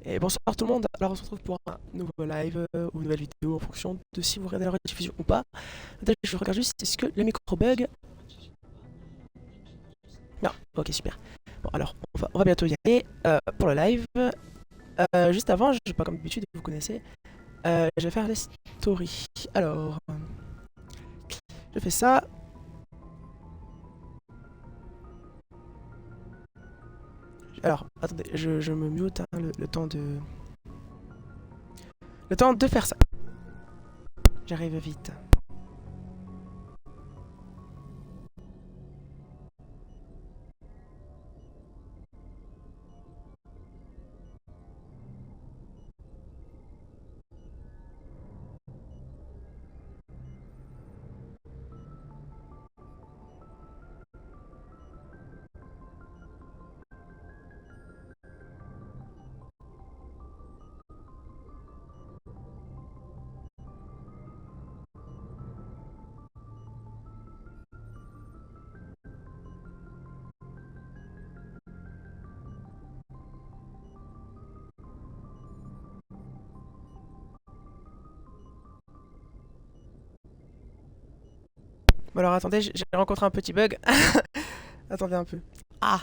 Et bonsoir tout le monde, alors on se retrouve pour un nouveau live ou une nouvelle vidéo en fonction de si vous regardez la rediffusion ou pas. D'ailleurs, je regarde juste, est-ce que le micro bug? Non, ok super. Bon alors, on va bientôt y aller pour le live. Juste avant, je pas comme d'habitude, vous connaissez, je vais faire les stories. Alors, je fais ça. Alors, attendez, je me mute hein, le temps de... Le temps de faire ça. J'arrive vite. Bon alors attendez, j'ai rencontré un petit bug. Attendez un peu. Ah!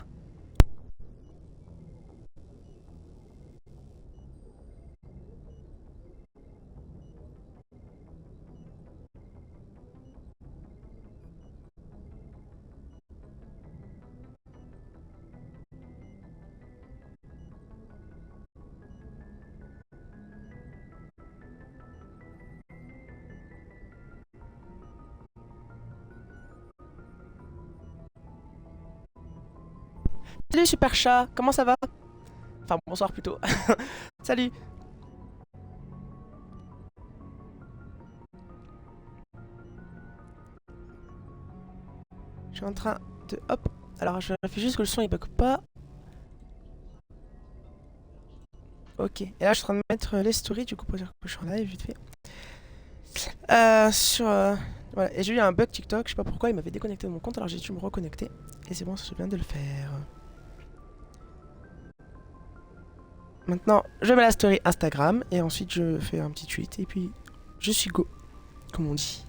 Salut super chat, comment ça va? Enfin bonsoir plutôt. Salut. Je suis en train de... Hop. Alors je vérifie juste que le son il bug pas. Ok. Et là je suis en train de mettre les stories du coup pour dire que je suis en live vite fait. Sur... Voilà. Et j'ai eu un bug TikTok, je sais pas pourquoi, il m'avait déconnecté de mon compte alors j'ai dû me reconnecter. Et c'est bon, je viens de le faire. Maintenant, je mets la story Instagram et ensuite je fais un petit tweet et puis je suis go, comme on dit.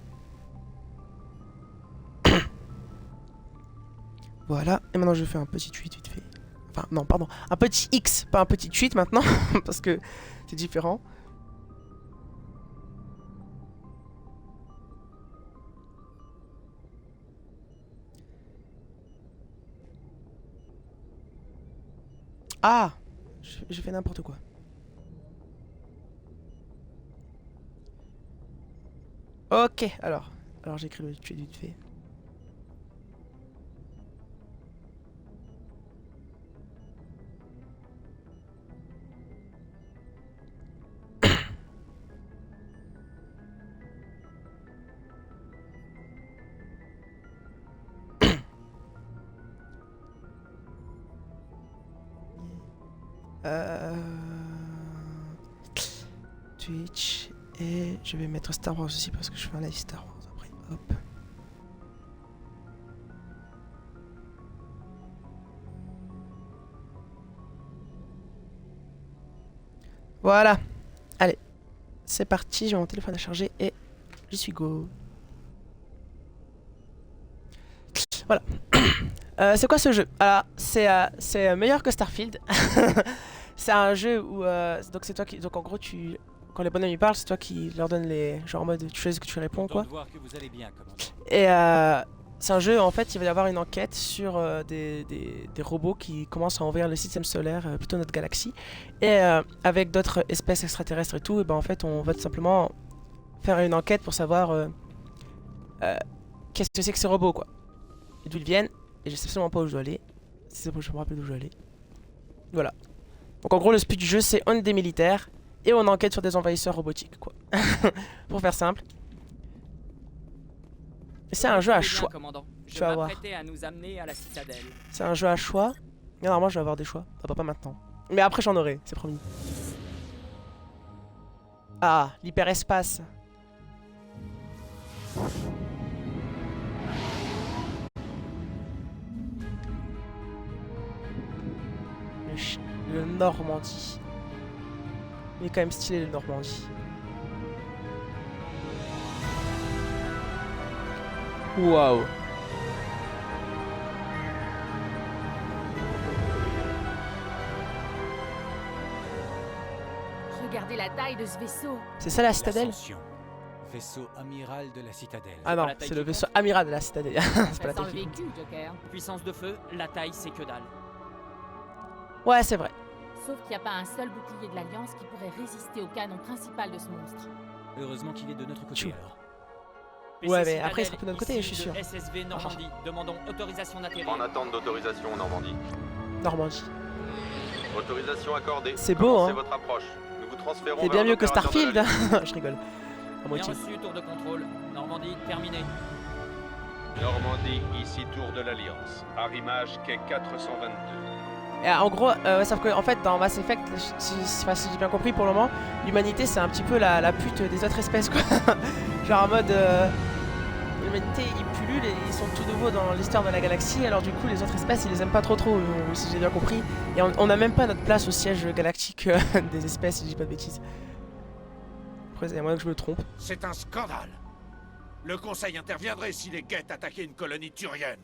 Voilà. Et maintenant je fais un petit tweet vite fait. Enfin non, pardon. Un petit X, pas un petit tweet maintenant, parce que c'est différent. Ah! J'ai fait n'importe quoi. Ok, alors. Alors j'écris le tweet vite fait. Euh... Twitch. Et je vais mettre Star Wars aussi parce que je fais un live Star Wars après. Hop. Voilà. Allez. C'est parti, j'ai mon téléphone à charger et je suis go. Voilà. C'est quoi ce jeu? Alors, c'est meilleur que Starfield. C'est un jeu où donc c'est toi qui donc en gros tu quand les bonhommes ils parlent, c'est toi qui leur donne les genre en mode tu choisis que tu réponds Content quoi. de voir que vous allez bien, commandant. Et c'est un jeu en fait, il va y avoir une enquête sur des robots qui commencent à envahir le système solaire, plutôt notre galaxie, et avec d'autres espèces extraterrestres et tout, et ben en fait on va tout simplement faire une enquête pour savoir euh, qu'est-ce que c'est que ces robots quoi, et d'où ils viennent, et je sais absolument pas où je dois aller. Si c'est bon, je me rappelle d'où je dois aller. Voilà. Donc en gros le speed du jeu c'est on est des militaires et on enquête sur des envahisseurs robotiques quoi. Pour faire simple. Et c'est un jeu à Écoutez bien, choix. commandant. Je Tu vas voir. m'apprêtais à nous amener à la citadelle. C'est un jeu à choix. Et normalement je vais avoir des choix. Ah bah pas maintenant. Mais après j'en aurai, c'est promis. Ah, l'hyperespace. Le Normandie. Il est quand même stylé le Normandie. Waouh. Regardez la taille de ce vaisseau. C'est ça la citadelle? L'Ascension. Vaisseau amiral de la citadelle. Ah non, la taille c'est qui le vaisseau compte. amiral de la citadelle. C'est pas la Ça taille sent le qui compte. véhicule, Joker. Puissance de feu, la taille c'est que dalle. Ouais, c'est vrai. Sauf qu'il n'y a pas un seul bouclier de l'Alliance qui pourrait résister au canon principal de ce monstre. Heureusement qu'il est de notre côté Tchou. alors. Ouais, PC mais après, il sera Citadelle, plus de notre côté, ici je suis le sûr. SSV Normandie, demandons autorisation d'atterrir. En attente d'autorisation en Normandie. Normandie. Autorisation accordée. C'est beau, Commencez hein. votre approche. Nous vous transférons C'est vers bien un mieux que opérateur de Starfield. la ligne. Je rigole. À Bien moitié. reçu, tour de contrôle. Normandie, terminé. Normandie, ici Tour de l'Alliance. Arrimage quai 422. Et en gros, sauf que en fait, dans Mass Effect, si j'ai bien compris pour le moment, l'humanité c'est un petit peu la pute des autres espèces, quoi. Genre en mode. L'humanité ils pullulent et ils sont tout nouveaux dans l'histoire de la galaxie, alors du coup les autres espèces ils les aiment pas trop, si j'ai bien compris. Et on a même pas notre place au siège galactique des espèces, si je dis pas de bêtises. Après, il y a moyen que je me trompe. C'est un scandale. Le Conseil interviendrait si les Geth attaquaient une colonie turienne.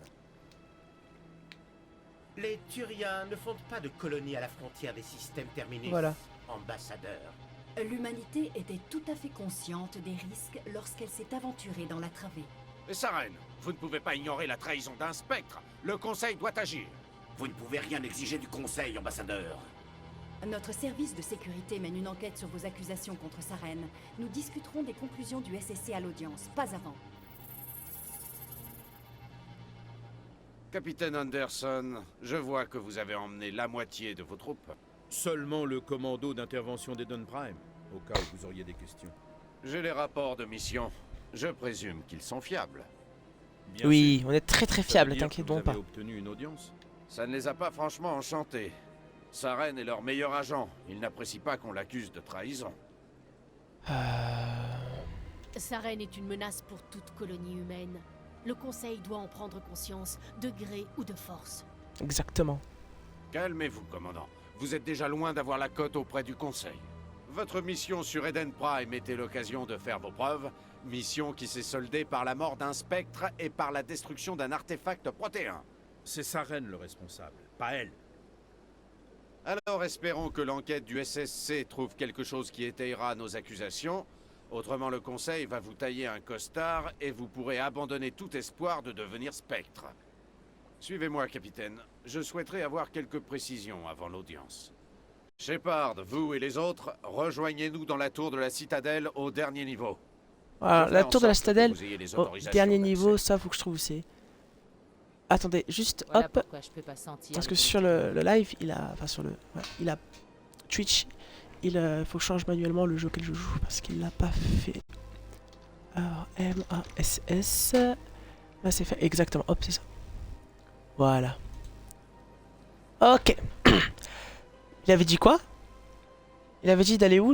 Les Turiens ne fondent pas de colonie à la frontière des systèmes terminus. Voilà. Ambassadeur. L'humanité était tout à fait consciente des risques lorsqu'elle s'est aventurée dans la travée. Et Saren, vous ne pouvez pas ignorer la trahison d'un spectre. Le Conseil doit agir. Vous ne pouvez rien exiger du Conseil, ambassadeur. Notre service de sécurité mène une enquête sur vos accusations contre Saren. Nous discuterons des conclusions du SSC à l'audience, pas avant. Capitaine Anderson, je vois que vous avez emmené la moitié de vos troupes. Seulement le commando d'intervention d'Eden Prime, au cas où vous auriez des questions. J'ai les rapports de mission. Je présume qu'ils sont fiables. Bien Oui, sûr. on est très Ça veut fiable, dire t'inquiète que vous donc pas. avez obtenu une audience. Ça ne les a pas franchement enchantés. Saren est leur meilleur agent. Ils n'apprécient pas qu'on l'accuse de trahison. Saren est une menace pour toute colonie humaine. Le Conseil doit en prendre conscience, de gré ou de force. Exactement. Calmez-vous, commandant. Vous êtes déjà loin d'avoir la cote auprès du Conseil. Votre mission sur Eden Prime était l'occasion de faire vos preuves. Mission qui s'est soldée par la mort d'un spectre et par la destruction d'un artefact protéin. C'est Saren le responsable, pas elle. Alors espérons que l'enquête du SSC trouve quelque chose qui étayera nos accusations. Autrement, le Conseil va vous tailler un costard et vous pourrez abandonner tout espoir de devenir spectre. Suivez-moi, capitaine. Je souhaiterais avoir quelques précisions avant l'audience. Shepard, vous et les autres, rejoignez-nous dans la tour de la citadelle au dernier niveau. Voilà, Je ferai la en tour de la sorte que citadelle, vous ayez les au autorisations dernier d'accès. niveau, ça faut que je trouve où c'est. Attendez, juste Voilà hop, pourquoi je peux pas sentir. parce que les sur le live, il a, enfin sur le, ouais, il a Twitch, il faut que je change manuellement le jeu auquel je joue parce qu'il l'a pas fait. Alors MASS, là c'est fait exactement, hop c'est ça. Voilà. Ok. Il avait dit quoi? Il avait dit d'aller où?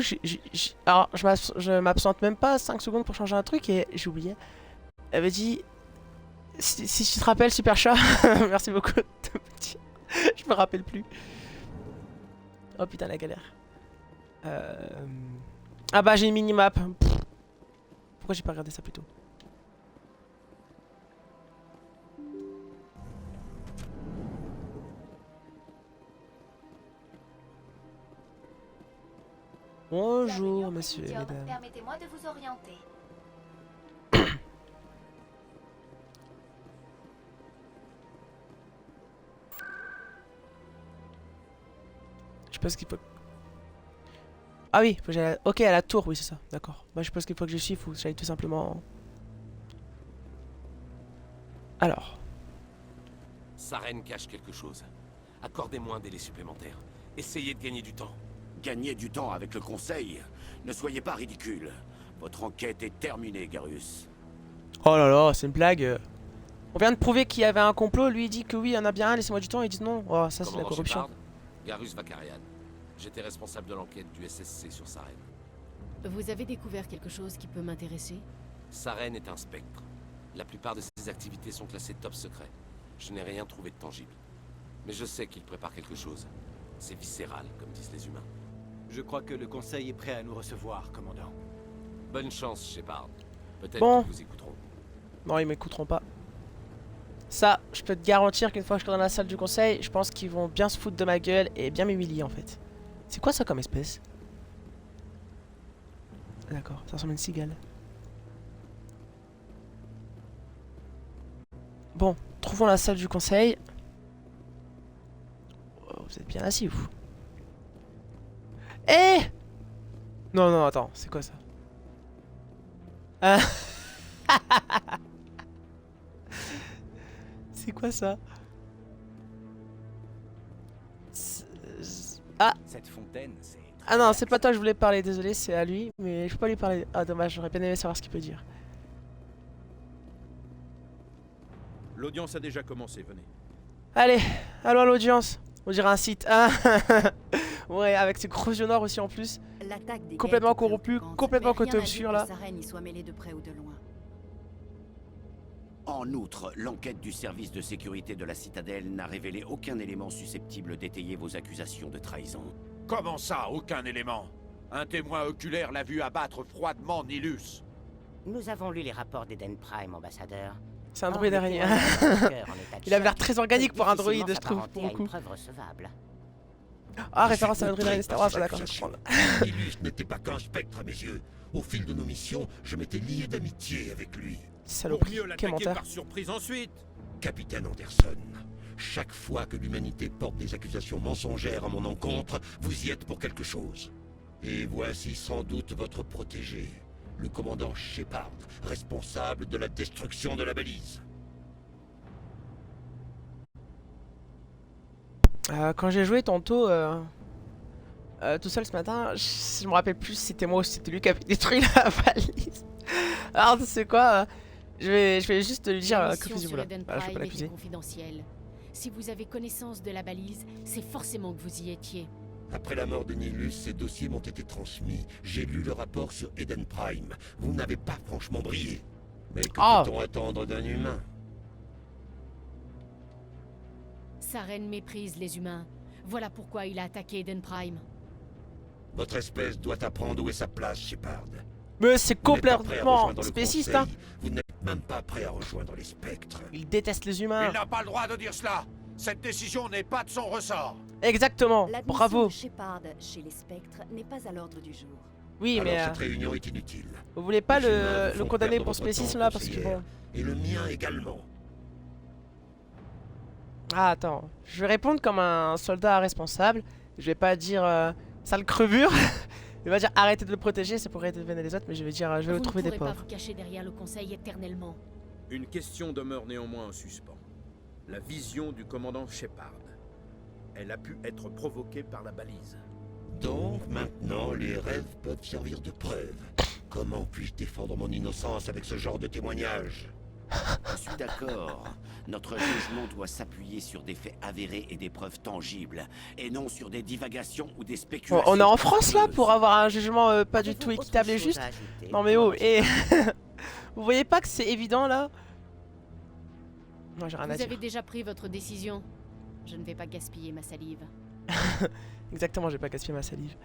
Alors je m'absente même pas 5 secondes pour changer un truc et j'ai oublié. Il avait dit... Si tu te rappelles, Super Chat, merci beaucoup de me dire. Je me rappelle plus. Oh putain, la galère. Ah bah j'ai une minimap. Pff. Pourquoi j'ai pas regardé ça plus tôt? Bonjour, messieurs et mesdames. Permettez-moi de vous orienter. Je pense qu'il faut... Ah oui, faut que j'aille ok, à la tour, oui c'est ça, d'accord. Moi je pense qu'il faut que je suive, faut que j'aille tout simplement... Alors... Saren cache quelque chose. Accordez-moi un délai supplémentaire. Essayez de gagner du temps. Gagner du temps avec le Conseil. Ne soyez pas ridicule. Votre enquête est terminée, Garus. Oh là là, c'est une blague. On vient de prouver qu'il y avait un complot, lui il dit que oui, il y en a bien un, laissez-moi du temps, ils disent non. Oh, ça c'est la Commandant corruption. Shepard, Garus Vakarian. J'étais responsable de l'enquête du SSC sur Saren. Vous avez découvert quelque chose qui peut m'intéresser? Saren est un spectre. La plupart de ses activités sont classées top secret. Je n'ai rien trouvé de tangible. Mais je sais qu'il prépare quelque chose. C'est viscéral, comme disent les humains. Je crois que le Conseil est prêt à nous recevoir, commandant. Bonne chance, Shepard. Peut-être Bon. qu'ils vous écouteront. Non, ils m'écouteront pas. Ça, je peux te garantir qu'une fois que je serai dans la salle du conseil, je pense qu'ils vont bien se foutre de ma gueule et bien m'humilier en fait. C'est quoi ça comme espèce? D'accord, ça ressemble à une cigale. Bon, trouvons la salle du conseil. Oh, vous êtes bien assis, vous. Eh! Non, non, attends, c'est quoi ça? Ah. C'est quoi ça? Ah! Cette fontaine, c'est... Ah non, c'est pas toi que je voulais parler, désolé, c'est à lui, mais je peux pas lui parler. Ah dommage, j'aurais bien aimé savoir ce qu'il peut dire. L'audience a déjà commencé, venez. Allez, allons à l'audience. On dirait un site. Ah. Ouais, avec ces gros yeux noirs aussi en plus. L'attaque des Complètement Geth est corrompu, préoccupante, complètement mais rien côté n'a dit obscur que là. Saren y soit mêlée de près ou de loin. En outre, l'enquête du service de sécurité de la Citadelle n'a révélé aucun élément susceptible d'étayer vos accusations de trahison. Comment ça, aucun élément? Un témoin oculaire l'a vu abattre froidement Nilus. Nous avons lu les rapports d'Eden Prime, ambassadeur. C'est un Or, droïde les araignée. témoins de Walker en état de Il avait l'air choc très organique peuvent pour un difficilement droïde, je trouve, s'apparenter pour à le une coup. preuve recevable. Ah, référence à un droïde araignée Star Wars, d'accord, je comprends. Nilus n'était pas qu'un spectre à mes yeux. Au fil de nos missions, je m'étais lié d'amitié avec lui. Saloperie, Pour mieux quel l'attaquer menteur. par surprise ensuite. Capitaine Anderson, chaque fois que l'humanité porte des accusations mensongères à mon encontre, vous y êtes pour quelque chose. Et voici sans doute votre protégé, le commandant Shepard, responsable de la destruction de la balise. Quand j'ai joué tantôt, tout seul ce matin, je me rappelle plus si c'était moi ou si c'était lui qui avait détruit la valise. Alors, tu sais quoi, je vais juste lui dire La que mission faisiez-vous sur là. Eden Voilà, je peux pas Prime était l'accuser. confidentielle. Si vous avez connaissance de la balise, c'est forcément que vous y étiez. Après la mort de Nilus, ces dossiers m'ont été transmis. J'ai lu le rapport sur Eden Prime. Vous n'avez pas franchement brillé. Mais que peut-on attendre d'un humain? Saren méprise les humains. Voilà pourquoi il a attaqué Eden Prime. Votre espèce doit apprendre où est sa place, Shepard. Mais c'est Vous n'êtes pas prêt à complètement rejoindre le spéciste, Conseil. hein. Vous n'êtes même pas prêt à rejoindre les spectres. Il déteste les humains. Il n'a pas le droit de dire cela. Cette décision n'est pas de son ressort. Exactement, L'admission bravo. de Shepard chez les spectres n'est pas à l'ordre du jour. Oui, mais Alors cette réunion est inutile. vous voulez pas Les humains le vous font condamner perdre pour votre temps, spécisme là parce que conseillère. bon. Et le mien également. Ah attends, je vais répondre comme un soldat responsable. Je vais pas dire sale crevure. Je vais pas dire arrêtez de le protéger, c'est pour arrêter de vénérer les autres, mais je vais dire je vais vous trouver des Vous ne pourrez pas pauvres. vous cacher derrière le Conseil éternellement. Une question demeure néanmoins en suspens. La vision du commandant Shepard. Elle a pu être provoquée par la balise. Donc maintenant, les rêves peuvent servir de preuve. Comment puis-je défendre mon innocence avec ce genre de témoignage? Je suis d'accord. Notre jugement doit s'appuyer sur des faits avérés et des preuves tangibles, et non sur des divagations ou des spéculations. On est en France là pour avoir un jugement pas du tout équitable et juste. Non mais oh, et vous voyez pas que c'est évident là? Moi j'ai rien à Vous dire. avez déjà pris votre décision. Je ne vais pas gaspiller ma salive. Exactement, j'ai pas gaspillé ma salive.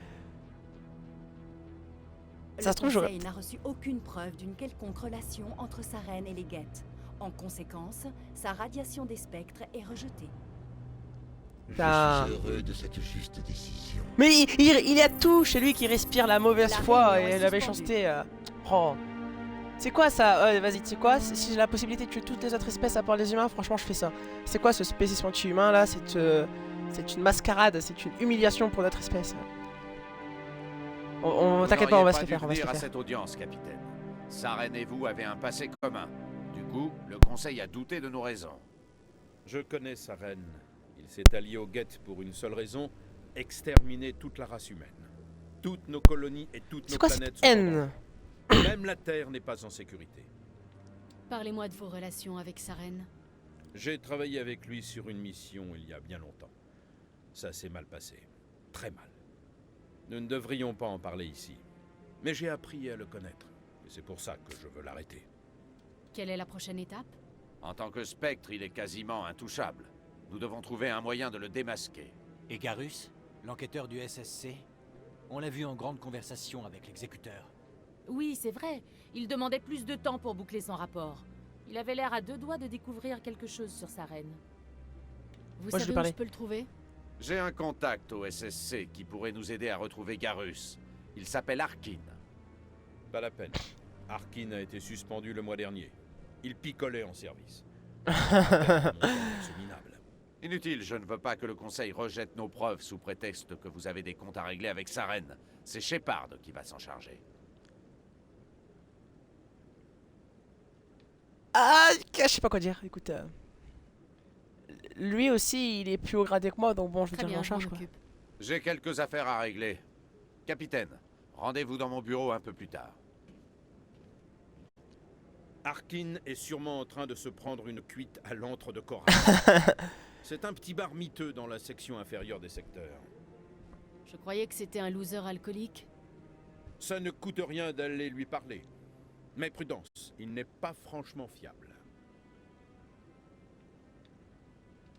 Le Ça se trouve, j'aurais. Conseil n'a reçu aucune preuve d'une quelconque relation entre Saren et les Geth. En conséquence, sa radiation des spectres est rejetée. Je Ah. suis heureux de cette juste décision. Mais il y a tout chez lui qui respire la mauvaise La foi réunion et est la suspendue. méchanceté. Oh. C'est quoi ça? Vas-y, tu sais quoi? Si j'ai la possibilité de tuer toutes les autres espèces à part les humains, franchement, je fais ça. C'est quoi ce spécisme anti-humain là? C'est une mascarade, c'est une humiliation pour notre espèce. T'inquiète pas, on va se les faire, on va se les à faire. cette audience, capitaine. Saren et vous avez un passé commun. Du coup, le Conseil a douté de nos raisons. Je connais Saren. Il s'est allié aux Geth pour une seule raison, exterminer toute la race humaine. Toutes nos colonies et toutes nos C'est quoi planètes cette sont en haine? danger. Même la Terre n'est pas en sécurité. Parlez-moi de vos relations avec Saren. J'ai travaillé avec lui sur une mission il y a bien longtemps. Ça s'est mal passé. Très mal. Nous ne devrions pas en parler ici. Mais j'ai appris à le connaître. Et c'est pour ça que je veux l'arrêter. Quelle est la prochaine étape? En tant que spectre, il est quasiment intouchable. Nous devons trouver un moyen de le démasquer. Et Garus, l'enquêteur du SSC? On l'a vu en grande conversation avec l'exécuteur. Oui, c'est vrai. Il demandait plus de temps pour boucler son rapport. Il avait l'air à deux doigts de découvrir quelque chose sur sa reine. Vous Moi, je savez lui où parlais. je peux le trouver? J'ai un contact au SSC qui pourrait nous aider à retrouver Garus. Il s'appelle Arkin. Pas la peine. Arkin a été suspendu le mois dernier. Il picolait en service. C'est minable. Inutile, je ne veux pas que le Conseil rejette nos preuves sous prétexte que vous avez des comptes à régler avec sa reine. C'est Shepard qui va s'en charger. Ah, je sais pas quoi dire. Écoute, lui aussi, il est plus haut gradé que moi, donc bon, je vais Très dire bien, en je m'en charge quoi. occupe. J'ai quelques affaires à régler. Capitaine, rendez-vous dans mon bureau un peu plus tard. Arkin est sûrement en train de se prendre une cuite à l'antre de Cora. C'est un petit bar miteux dans la section inférieure des secteurs. Je croyais que c'était un loser alcoolique. Ça ne coûte rien d'aller lui parler. Mais prudence, il n'est pas franchement fiable.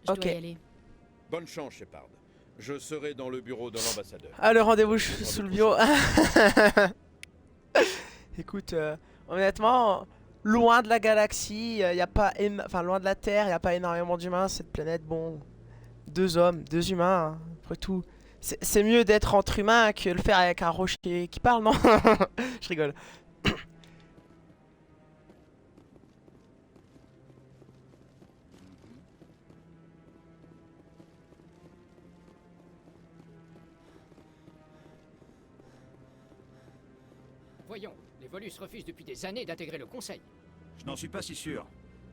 Je Ok. dois y aller. Bonne chance, Shepard. Je serai dans le bureau de l'ambassadeur. Ah, le rendez-vous, je suis sous le bureau. Écoute, honnêtement, loin de la galaxie, y a pas enfin loin de la Terre, il n'y a pas énormément d'humains. Cette planète, bon, 2 hommes, 2 humains, hein, après tout. C'est mieux d'être entre humains que le faire avec un rocher qui parle, non? Je rigole. Voyons, les Volus refusent depuis des années d'intégrer le Conseil. Je n'en suis pas si sûr.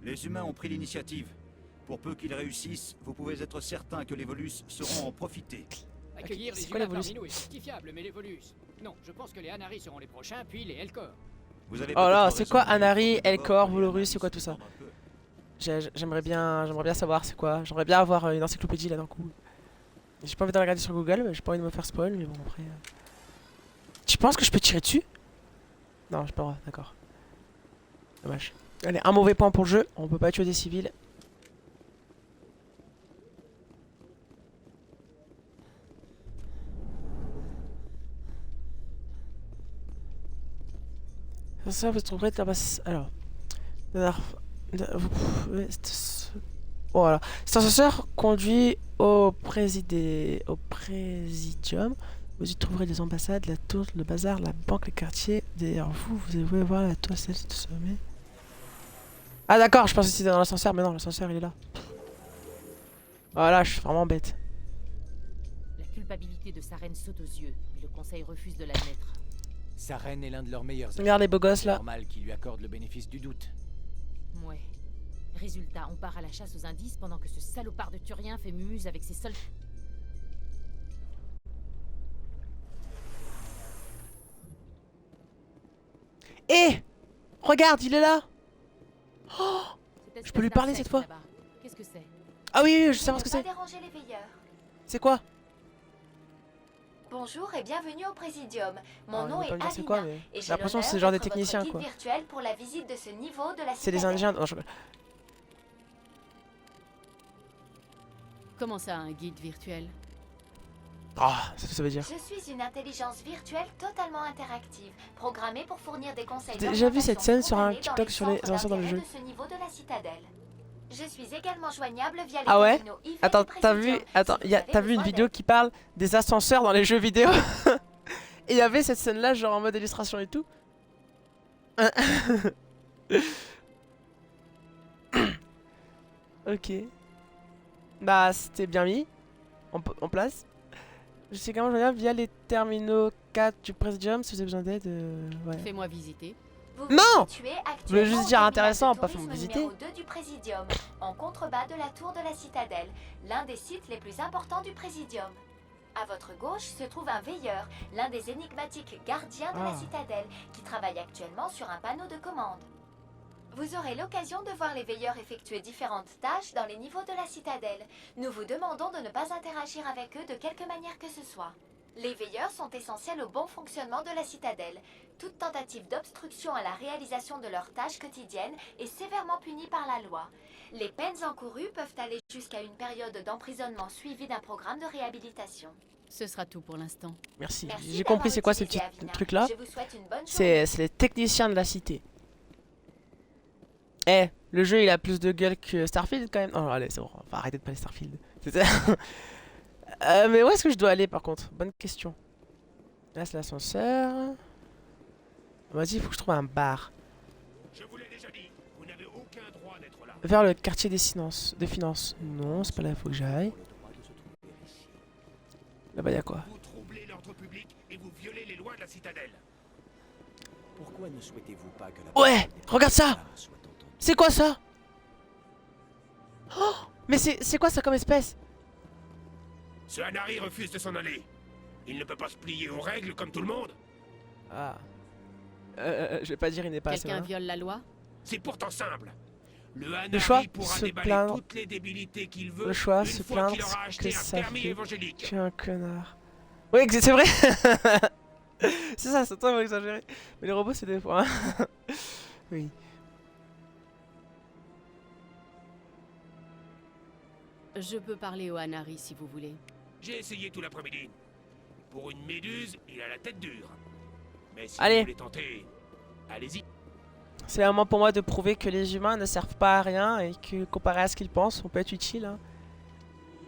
Les humains ont pris l'initiative. Pour peu qu'ils réussissent, vous pouvez être certain que les Volus sauront en profiter. Accueillir c'est les quoi, humains les Volus? parmi nous est justifiable, mais les Volus... Non, je pense que les Anari seront les prochains, puis les Elcor. Vous avez Oh là, peut-être c'est quoi raison, mais Anari, il faut d'abord Elcor, que les Volorus, Anari c'est quoi se tout ça? détendent un peu. J'aimerais bien savoir c'est quoi. J'aimerais bien avoir une encyclopédie là d'un coup. J'ai pas envie de la regarder sur Google, mais j'ai pas envie de me faire spoil, mais bon après. Tu penses que je peux tirer dessus? Non, j'ai pas le droit, d'accord. Dommage. Allez, un mauvais point pour le jeu, on peut pas tuer des civils. Ça, vous trouverez de la base. Alors. Voilà. Cet ascenseur conduit au présidium. Vous y trouverez des ambassades, la tour, le bazar, la banque, les quartiers. Derrière vous, vous pouvez voir la tour celle de sommet. Ah d'accord, je pensais que c'était dans l'ascenseur, mais non, l'ascenseur il est là. Voilà, je suis vraiment bête. La culpabilité de sa reine saute aux yeux, mais le Conseil refuse de l'admettre. Sa reine est l'un de leurs meilleurs amis. Regarde les beaux gosses là. C'est normal qu'il lui accorde le bénéfice du doute. Ouais. Résultat, on part à la chasse aux indices pendant que ce salopard de Turien fait mumuse avec ses soldats. Eh, regarde, il est là. Oh, je peux lui parler cette fois. Qu'est-ce que c'est? Ah oui, oui, je sais savoir ce que c'est. Déranger les veilleurs. C'est quoi? Bonjour et bienvenue au Présidium. Mon Ah, nom il est va pas me dire c'est Alina quoi, mais et j'ai l'impression que c'est le genre des techniciens quoi. virtuel pour la visite de ce niveau de la C'est des citadelle. Indiens. Non, je... Comment ça, un guide virtuel? Ah, c'est ce que ça veut dire. Je suis une intelligence virtuelle totalement interactive, programmée pour fournir des conseils. J'ai déjà vu cette scène sur un spontanés TikTok sur les centres ascenseurs dans le d'intérêt jeu. de ce niveau de la citadelle. Je suis également joignable via les Ah ouais? terminaux IV Attends, du t'as vu, Présidium. attends, Si vous avez t'as vu une besoin vidéo qui parle des ascenseurs dans les jeux vidéo? Et il y avait cette scène là, genre en mode illustration et tout. Ok. Bah, c'était bien mis en place. Je sais comment joignable via les terminaux 4 du Presidium si vous avez besoin d'aide. Ouais. Fais-moi visiter. Vous Non! vous situez Je voulais juste actuellement dire au intéressant, terminal de pas faire tourisme visiter. numéro 2 du Présidium, en contrebas de la tour de la citadelle, l'un des sites les plus importants du Présidium. À votre gauche se trouve un veilleur, l'un des énigmatiques gardiens de la Ah. citadelle, qui travaille actuellement sur un panneau de commande. Vous aurez l'occasion de voir les veilleurs effectuer différentes tâches dans les niveaux de la citadelle. Nous vous demandons de ne pas interagir avec eux de quelque manière que ce soit. Les veilleurs sont essentiels au bon fonctionnement de la citadelle. Toute tentative d'obstruction à la réalisation de leurs tâches quotidiennes est sévèrement punie par la loi. Les peines encourues peuvent aller jusqu'à une période d'emprisonnement suivie d'un programme de réhabilitation. Ce sera tout pour l'instant. Merci. Merci J'ai d'avoir compris c'est quoi ces petits utilisé Avina. trucs là. Je vous souhaite une bonne C'est les techniciens de la cité. Eh, le jeu il a plus de gueule que Starfield quand même. Oh allez c'est bon, on va arrêter de parler Starfield. Mais où est-ce que je dois aller par contre? Bonne question. Là c'est l'ascenseur. Vas-y, il faut que je trouve un bar. Je vous l'ai déjà dit, vous n'avez aucun droit d'être là. Vers le quartier des finances. Non, c'est pas là, il faut que j'aille. Là-bas, il y a quoi? Vous troublez l'ordre public et vous violez les lois de la citadelle. Pourquoi ne souhaitez-vous pas que la Ouais, regarde ça. C'est quoi ça? Oh, mais c'est quoi ça comme espèce? Ce Hanari refuse de s'en aller. Il ne peut pas se plier aux règles comme tout le monde. Ah. Je vais pas dire il n'est pas assez Quelqu'un malin. viole la loi? C'est pourtant simple. Le Le choix, Hanari pourra se déballer plaindre. toutes les débilités qu'il veut Le choix, une se fois plaindre qu'il aura que acheté un ça permis fait évangélique. tu es un connard. Oui, c'est vrai. C'est ça, c'est toi exagéré. Mais les robots c'est des fois. Hein. Oui. Je peux parler au Hanari si vous voulez. J'ai essayé tout l'après-midi. Pour une méduse, il a la tête dure. Mais si Allez. vous voulez tenter, allez-y. C'est un moment pour moi de prouver que les humains ne servent pas à rien et que comparé à ce qu'ils pensent, on peut être utile. Hein.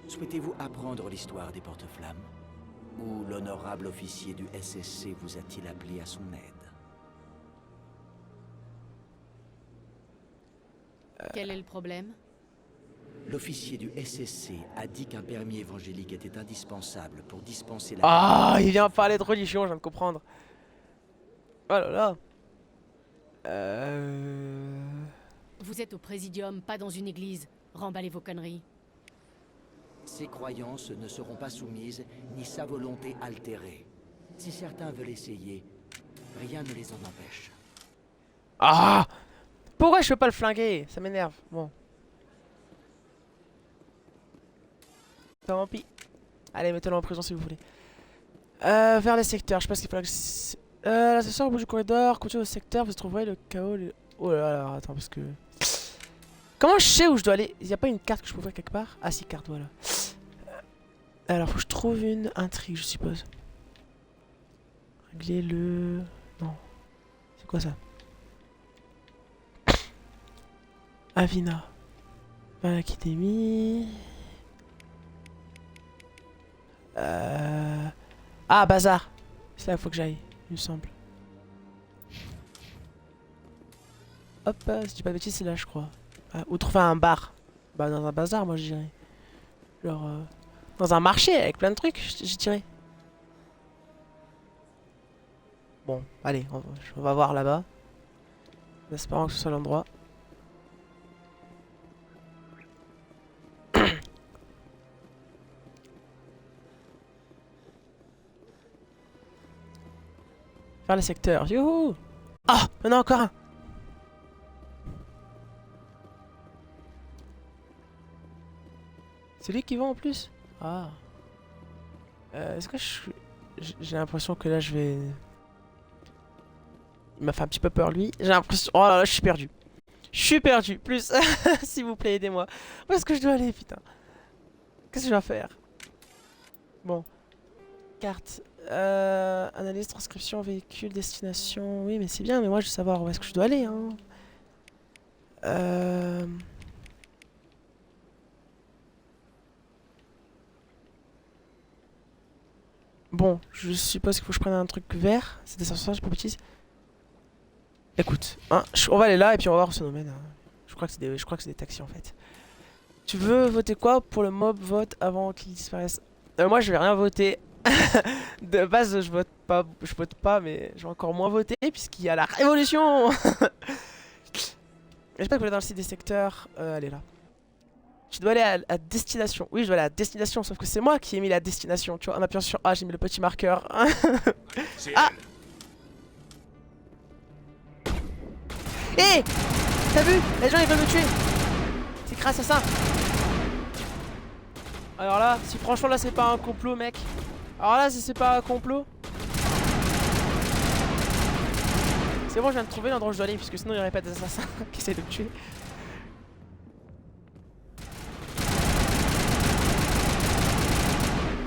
Souhaitez-vous apprendre l'histoire des porte-flammes? Ou l'honorable officier du SSC vous a-t-il appelé à son aide? Quel est le problème? L'officier du SSC a dit qu'un permis évangélique était indispensable pour dispenser la... Ah, il vient parler de religion, je viens de comprendre. Oh là là. Vous êtes au Présidium, pas dans une église. Remballez vos conneries. Ses croyances ne seront pas soumises, ni sa volonté altérée. Si certains veulent essayer, rien ne les en empêche. Ah, pourquoi je peux pas le flinguer? Ça m'énerve. Bon. Tant pis. Allez, mettez-le en prison si vous voulez. Vers les secteurs, je pense qu'il faudra que... l'ascenseur au bout du corridor, continuez au secteur, vous trouverez le chaos... Oh là là, attends, parce que... Comment je sais où je dois aller? Il n'y a pas une carte que je peux ouvrir quelque part? Ah si, carte, voilà. Alors, faut que je trouve une intrigue, je suppose. Régler le... Non. C'est quoi ça? Avina. Vers l'académie... Ah, bazar. C'est là qu'il faut que j'aille, il me semble. Hop, si je dis pas de bêtises, c'est là, je crois. Ah, ou trouver un bar. Bah, dans un bazar, moi, je dirais. Genre, dans un marché avec plein de trucs, je dirais. Bon, allez, on va voir là-bas. En espérant que ce soit l'endroit. Vers le secteur. Youhou! Ah! Il y en a encore un! C'est lui qui va en plus? Ah. Est-ce que j'ai l'impression que là je vais... Il m'a fait un petit peu peur lui. J'ai l'impression... Oh là là, je suis perdu. Je suis perdu. Plus. S'il vous plaît, aidez-moi. Où est-ce que je dois aller, putain? Qu'est-ce que je dois faire? Bon. Carte. Analyse, transcription, véhicule, destination. Oui, mais c'est bien, mais moi je veux savoir où est-ce que je dois aller. Hein. Bon, je suppose qu'il faut que je prenne un truc vert. C'est des ascenseurs, j'ai pas bêtise. Écoute, hein, on va aller là et puis on va voir où ça nous mène. Hein. Je crois que c'est des taxis en fait. Tu veux voter quoi pour le mob vote avant qu'il disparaisse? Moi je vais rien voter. De base je vote pas, mais je vais encore moins voter puisqu'il y a la révolution. J'espère que vous allez dans le site des secteurs. Allez là. Je dois aller à destination. Oui, je dois aller à destination, sauf que c'est moi qui ai mis la destination. Tu vois, en appuyant sur A, j'ai mis le petit marqueur. Ah! Hé! T'as vu? Les gens ils veulent me tuer. C'est grâce à ça. Alors là, si franchement là c'est pas un complot, mec. Alors là, si c'est pas un complot. C'est bon, je viens de trouver l'endroit où je dois aller, puisque sinon il n'y aurait pas des assassins qui essaient de me tuer.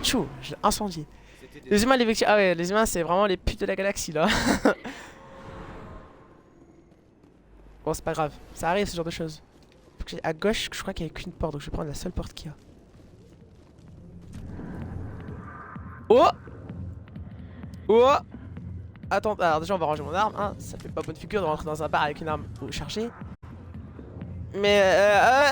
tchou, je l'ai incendié. Les humains, les victimes. Ah ouais, les humains, c'est vraiment les putes de la galaxie là. Bon, c'est pas grave, ça arrive ce genre de choses. À gauche, je crois qu'il n'y a qu'une porte, donc je vais prendre la seule porte qu'il y a. Oh! Oh! Attends, alors déjà on va ranger mon arme, hein. Ça fait pas bonne figure de rentrer dans un bar avec une arme chargée. Mais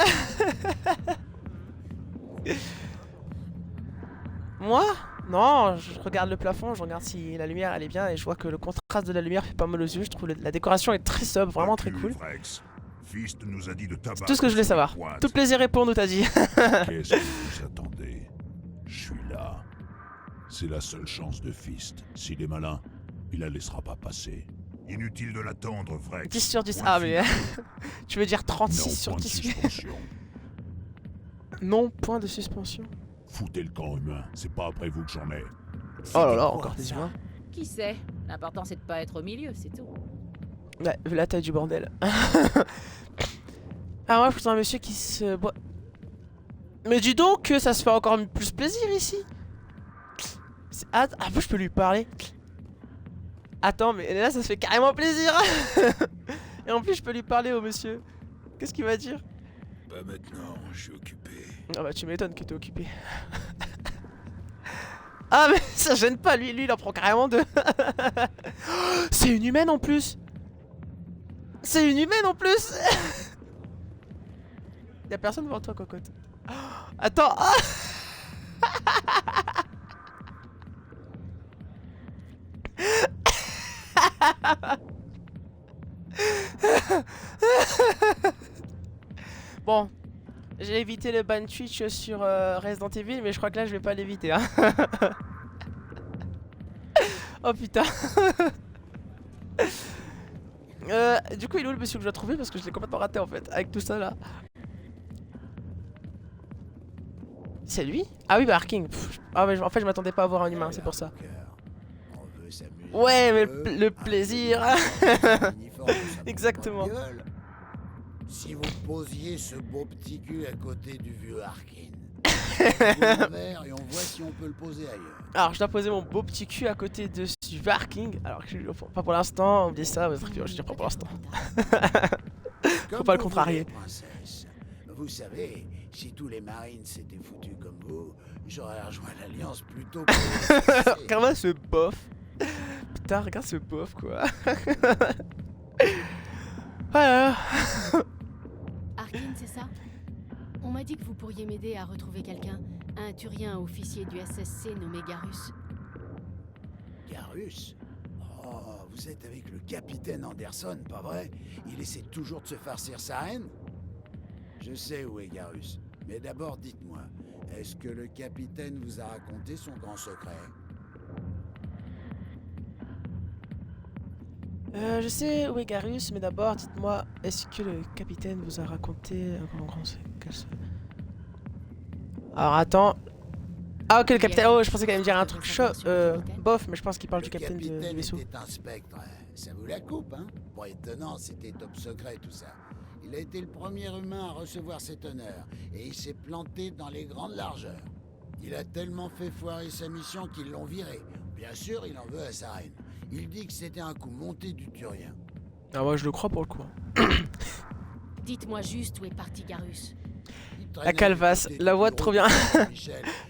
moi? Non, je regarde le plafond, je regarde si la lumière elle est bien et je vois que le contraste de la lumière fait pas mal aux yeux. Je trouve la décoration est très sobre, vraiment très cool. Fist nous a dit de C'est tout ce que je voulais savoir. Tout plaisir est pour nous, t'as dit. Qu'est-ce que vous attendez? Je suis là. C'est la seule chance de Fist. S'il est malin, il la laissera pas passer. Inutile de l'attendre, Vrex. 10 sur 10. Ah mais tu veux dire 36 sur 10. Non, point de suspension. Foutez le camp humain, c'est pas après vous que j'en ai. Oh là là, encore des humains. Qui sait? L'important c'est de pas être au milieu, c'est tout. Ouais, vu la taille du bordel. Ah moi je suis un monsieur qui se boit. Mais dis donc que ça se fait encore plus plaisir ici. Ah, moi je peux lui parler. Attends, mais là ça se fait carrément plaisir. Et en plus je peux lui parler au monsieur. Qu'est-ce qu'il va dire? Bah maintenant, je suis occupé. Ah bah tu m'étonnes que t'es occupé. Ah mais ça gêne pas, lui il en prend carrément deux. C'est une humaine en plus. C'est une humaine en plus. Y'a personne devant toi, cocotte. Attends. Bon, j'ai évité le ban Twitch sur Resident Evil, mais je crois que là je vais pas l'éviter. Hein. Oh putain. Du coup, il est où le monsieur que je dois trouver parce que je l'ai complètement raté en fait avec tout ça là. C'est lui? Ah oui, bah Harking. Ah mais en fait je m'attendais pas à voir un humain, c'est pour ça. Ouais, mais le plaisir. Exactement. Si vous posiez ce beau petit cul à côté du vieux Harkin. Et on voit si on peut le poser ailleurs. Alors je dois poser mon beau petit cul à côté de du Harking. Alors pas pour l'instant, on me dit ça, mais je dis pas pour l'instant. Faut pas le contrarier. Princesse. Vous savez, si tous les marines s'étaient foutus comme vous, j'aurais rejoint l'Alliance plutôt que... Regarde ce bof. Putain, regarde ce bof quoi. Voilà. Harkin, c'est ça? On m'a dit que vous pourriez m'aider à retrouver quelqu'un, un Turien officier du SSC nommé Garus. Garus? Oh, vous êtes avec le capitaine Anderson, pas vrai? Il essaie toujours de se farcir sa haine? Je sais où est Garus, mais d'abord dites-moi, est-ce que le capitaine vous a raconté son grand secret? Je sais où est Garus, mais d'abord dites-moi, est-ce que le capitaine vous a raconté un grand secret? Alors attends. Ah ok, le capitaine, oh je pensais qu'elle allait me dire un truc chaud, bof, mais je pense qu'il parle du capitaine du vaisseau. Était un spectre, ça vous la coupe, hein? Pas étonnant, c'était top secret tout ça. Il a été le premier humain à recevoir cet honneur, et il s'est planté dans les grandes largeurs. Il a tellement fait foirer sa mission qu'ils l'ont viré. Bien sûr, il en veut à sa reine. Il dit que c'était un coup monté du Turien. Ah moi je le crois pour le coup. Dites-moi juste où est parti Garus. La calvasse, la voix de trop bien.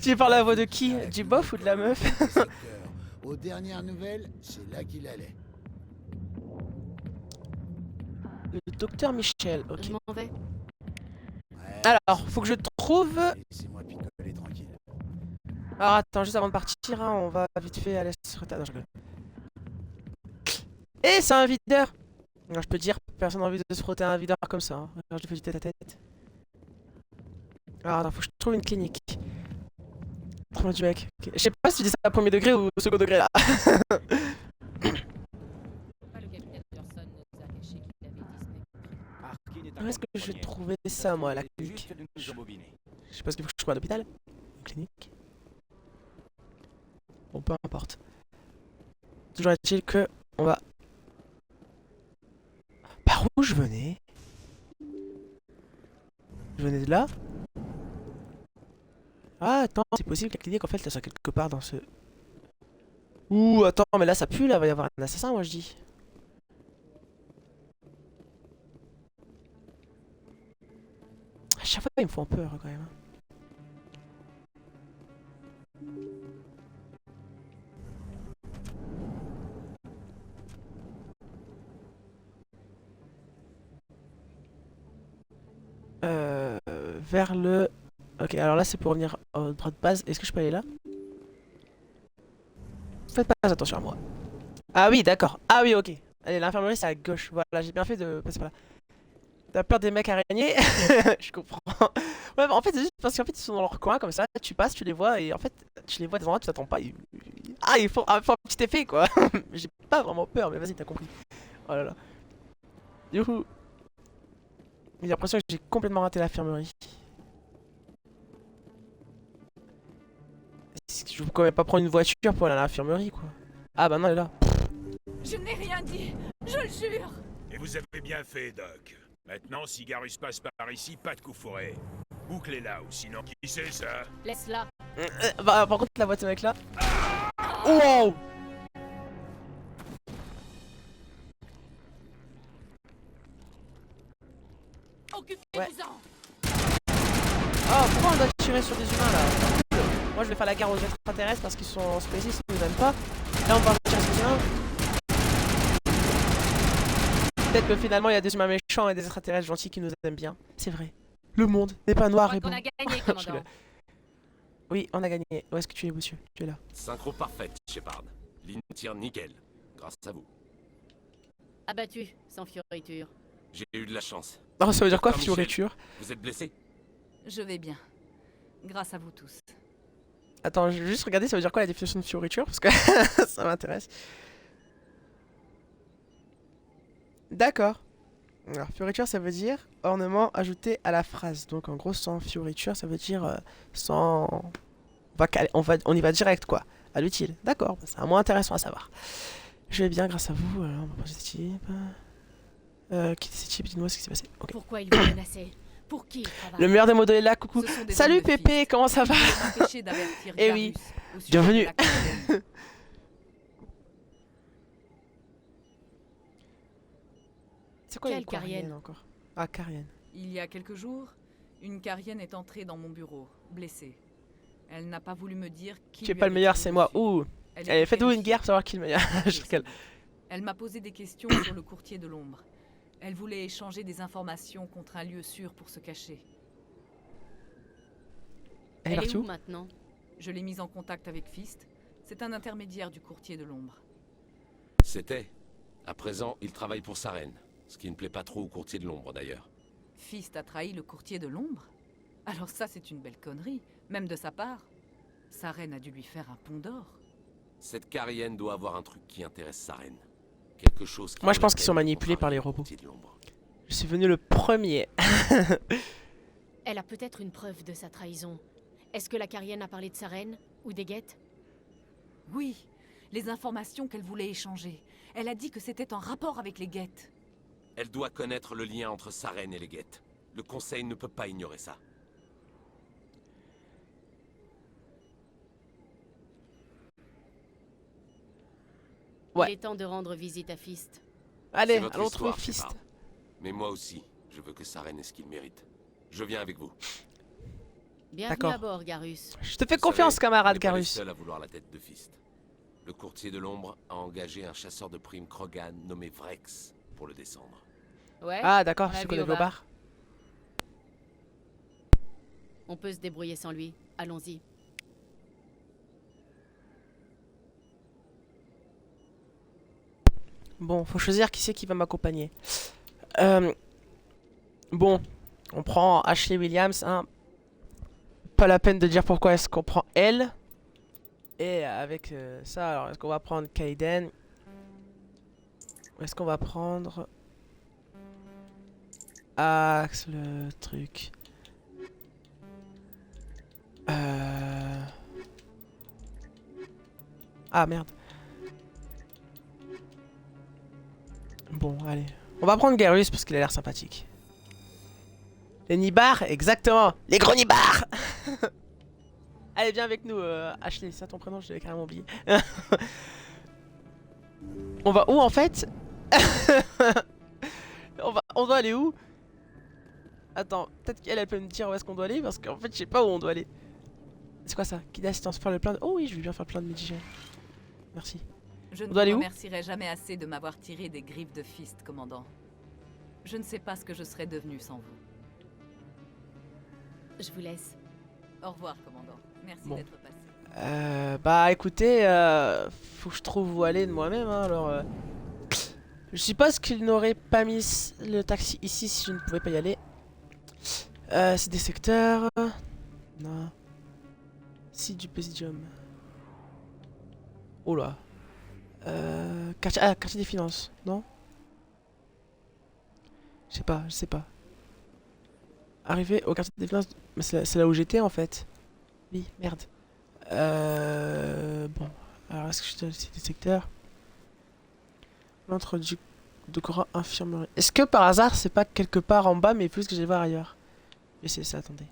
Tu parles la voix de qui? Du bof ou de la meuf? Aux dernières nouvelles, c'est là qu'il allait. Le docteur Michel, ok. Je m'en vais. Alors, faut que je trouve... Laissez-moi picoler tranquille. Alors attends, juste avant de partir, hein, on va vite fait aller se retarder. Non, je rigole. Eh, c'est un videur! Alors, je peux dire, personne n'a envie de se frotter à un videur comme ça. Hein. Alors, je le fais du tête à tête. Alors attends, faut que je trouve une clinique. Trouve du mec. Okay. Je sais pas si tu dis ça à premier degré ou au second degré là. Où est-ce que je vais trouver ça moi, la clinique? Je sais pas ce qu'il faut que je trouve à l'hôpital. Une clinique. Bon, peu importe. Toujours est-il que on va... Par où je venais? Je venais de là? Ah, attends, c'est possible que la clinique, en fait, elle soit quelque part dans ce... Ouh, attends, mais là, ça pue, là, il va y avoir un assassin, moi, je dis. À chaque fois, ils me font peur, quand même. Vers le... Ok, alors là, c'est pour revenir au droit de base. Est-ce que je peux aller là? Faites pas attention à moi. Ah oui, d'accord. Ah oui, ok. Allez, l'infirmerie, c'est à gauche. Voilà, j'ai bien fait de passer par là. T'as peur des mecs araignées? Je comprends. Ouais, en fait, c'est juste parce qu'en fait, ils sont dans leur coin, comme ça. Tu passes, tu les vois, et en fait, tu les vois des endroits, tu t'attends pas. Ah, il faut un petit effet, quoi. J'ai pas vraiment peur, mais vas-y, t'as compris. Oh là là. Youhou. J'ai l'impression que j'ai complètement raté l'infirmerie. Je peux quand même pas prendre une voiture pour aller à l'infirmerie, quoi. Ah bah non, elle est là. Je n'ai rien dit, je le jure. Et vous avez bien fait, Doc. Maintenant, si Garus passe par ici, pas de coup fourré. Bouclez-la, ou sinon, qui c'est ça? Laisse-la. Bah, par contre, la voiture avec là. Wow! Occupez-vous-en. Oh, pourquoi on doit tirer sur des humains là? Moi je vais faire la guerre aux extraterrestres parce qu'ils sont en spécistes, ils nous aiment pas. Là on va tirer sur des humains. Peut-être que finalement il y a des humains méchants et des extraterrestres gentils qui nous aiment bien. C'est vrai. Le monde n'est pas noir et blanc. On a gagné, commandant. Oui, on a gagné. Où est-ce que tu es, monsieur? Tu es là. Synchro parfaite, Shepard. Ligne tire nickel. Grâce à vous. Abattu, sans fioriture. J'ai eu de la chance. Oh, ça veut dire quoi, Docteur Michel, fioriture? Vous êtes blessé? Je vais bien. Grâce à vous tous. Attends, je vais juste regarder, ça veut dire quoi la définition de fioriture? Parce que ça m'intéresse. D'accord. Alors, fioriture, ça veut dire ornement ajouté à la phrase. Donc, en gros, sans fioriture, ça veut dire sans... On y va direct, quoi. À l'utile. D'accord, c'est un mot intéressant à savoir. Je vais bien grâce à vous. Alors, on va prendre cette type. Qui était cette type? Dites-moi ce qui s'est passé. Okay. Pourquoi il veut menacer? Pour qui il travaille? Le meilleur des modèles est là, coucou. Salut Pépé, comment ça va? Eh oui, bienvenue. C'est quoi une Carienne encore? Ah, Carienne. Il y a quelques jours, une Carienne est entrée dans mon bureau, blessée. Elle n'a pas voulu me dire qui. Tu es pas le meilleur, c'est moi. Ouh. Allez, faites-vous une guerre pour savoir qui est le meilleur. Je rigole. Elle m'a posé des questions sur le courtier de l'ombre. Elle voulait échanger des informations contre un lieu sûr pour se cacher. Elle est où maintenant? Je l'ai mise en contact avec Fist. C'est un intermédiaire du courtier de l'ombre. C'était. À présent, il travaille pour Saren. Ce qui ne plaît pas trop au courtier de l'ombre, d'ailleurs. Fist a trahi le courtier de l'ombre? Alors ça, c'est une belle connerie, même de sa part. Saren a dû lui faire un pont d'or. Cette Carienne doit avoir un truc qui intéresse Saren. Quelque chose qui... Moi, je pense qu'ils sont manipulés par les robots. Je suis venu le premier. Elle a peut-être une preuve de sa trahison. Est-ce que la Carienne a parlé de Saren ou des Geth? Oui, les informations qu'elle voulait échanger. Elle a dit que c'était en rapport avec les Geth. Elle doit connaître le lien entre Saren et les Geth. Le Conseil ne peut pas ignorer ça. Ouais. Il est temps de rendre visite à Fist. Allez, allons trouver Fist. Mais moi aussi, je veux que Saren ait ce qu'il mérite. Je viens avec vous. Bienvenue à bord, Garus. Je te fais confiance, camarade Garus. Seul à vouloir la tête de Fist. Le courtier de l'ombre a engagé un chasseur de primes Krogan nommé Vrex pour le descendre. Ouais. Ah d'accord, je connais vos bars. On peut se débrouiller sans lui. Allons-y. Bon, faut choisir qui c'est qui va m'accompagner. Bon, on prend Ashley Williams. Hein. Pas la peine de dire pourquoi est-ce qu'on prend elle. Et avec ça, alors est-ce qu'on va prendre Kaiden? Ou est-ce qu'on va prendre Axe, le truc. Ah merde. Bon, allez. On va prendre Garus parce qu'il a l'air sympathique. Les nibards, exactement. Les gros nibards. Allez, viens avec nous, Ashley. C'est ça ton prénom? Je l'avais carrément oublié. On va où en fait? On doit aller où? Attends, peut-être qu'elle elle peut me dire où est-ce qu'on doit aller parce qu'en fait je sais pas où on doit aller. C'est quoi ça? Qui d'assistance faire le plein de... Oh oui, je vais bien faire plein de médigènes. Merci. Je ne On vous doit aller où? remercierai jamais assez de m'avoir tiré des griffes de Fist, commandant. Je ne sais pas ce que je serais devenu sans vous. Je vous laisse. Au revoir, commandant. Merci Bon. d'être passé. Bah écoutez, faut que je trouve où aller de moi-même, hein, alors... Je suppose qu'il n'aurait pas mis le taxi ici si je ne pouvais pas y aller. C'est des secteurs... Non. Site du Presidium. Oh là. Quartier des finances, non? Je sais pas. Arriver au quartier des finances... Mais c'est là où j'étais en fait. Oui, merde. Bon. Alors est-ce que je suis dans le site des secteurs? L'entre du Cora infirmerie. Est-ce que par hasard c'est pas quelque part en bas mais plus que je vais voir ailleurs? Mais c'est ça, attendez.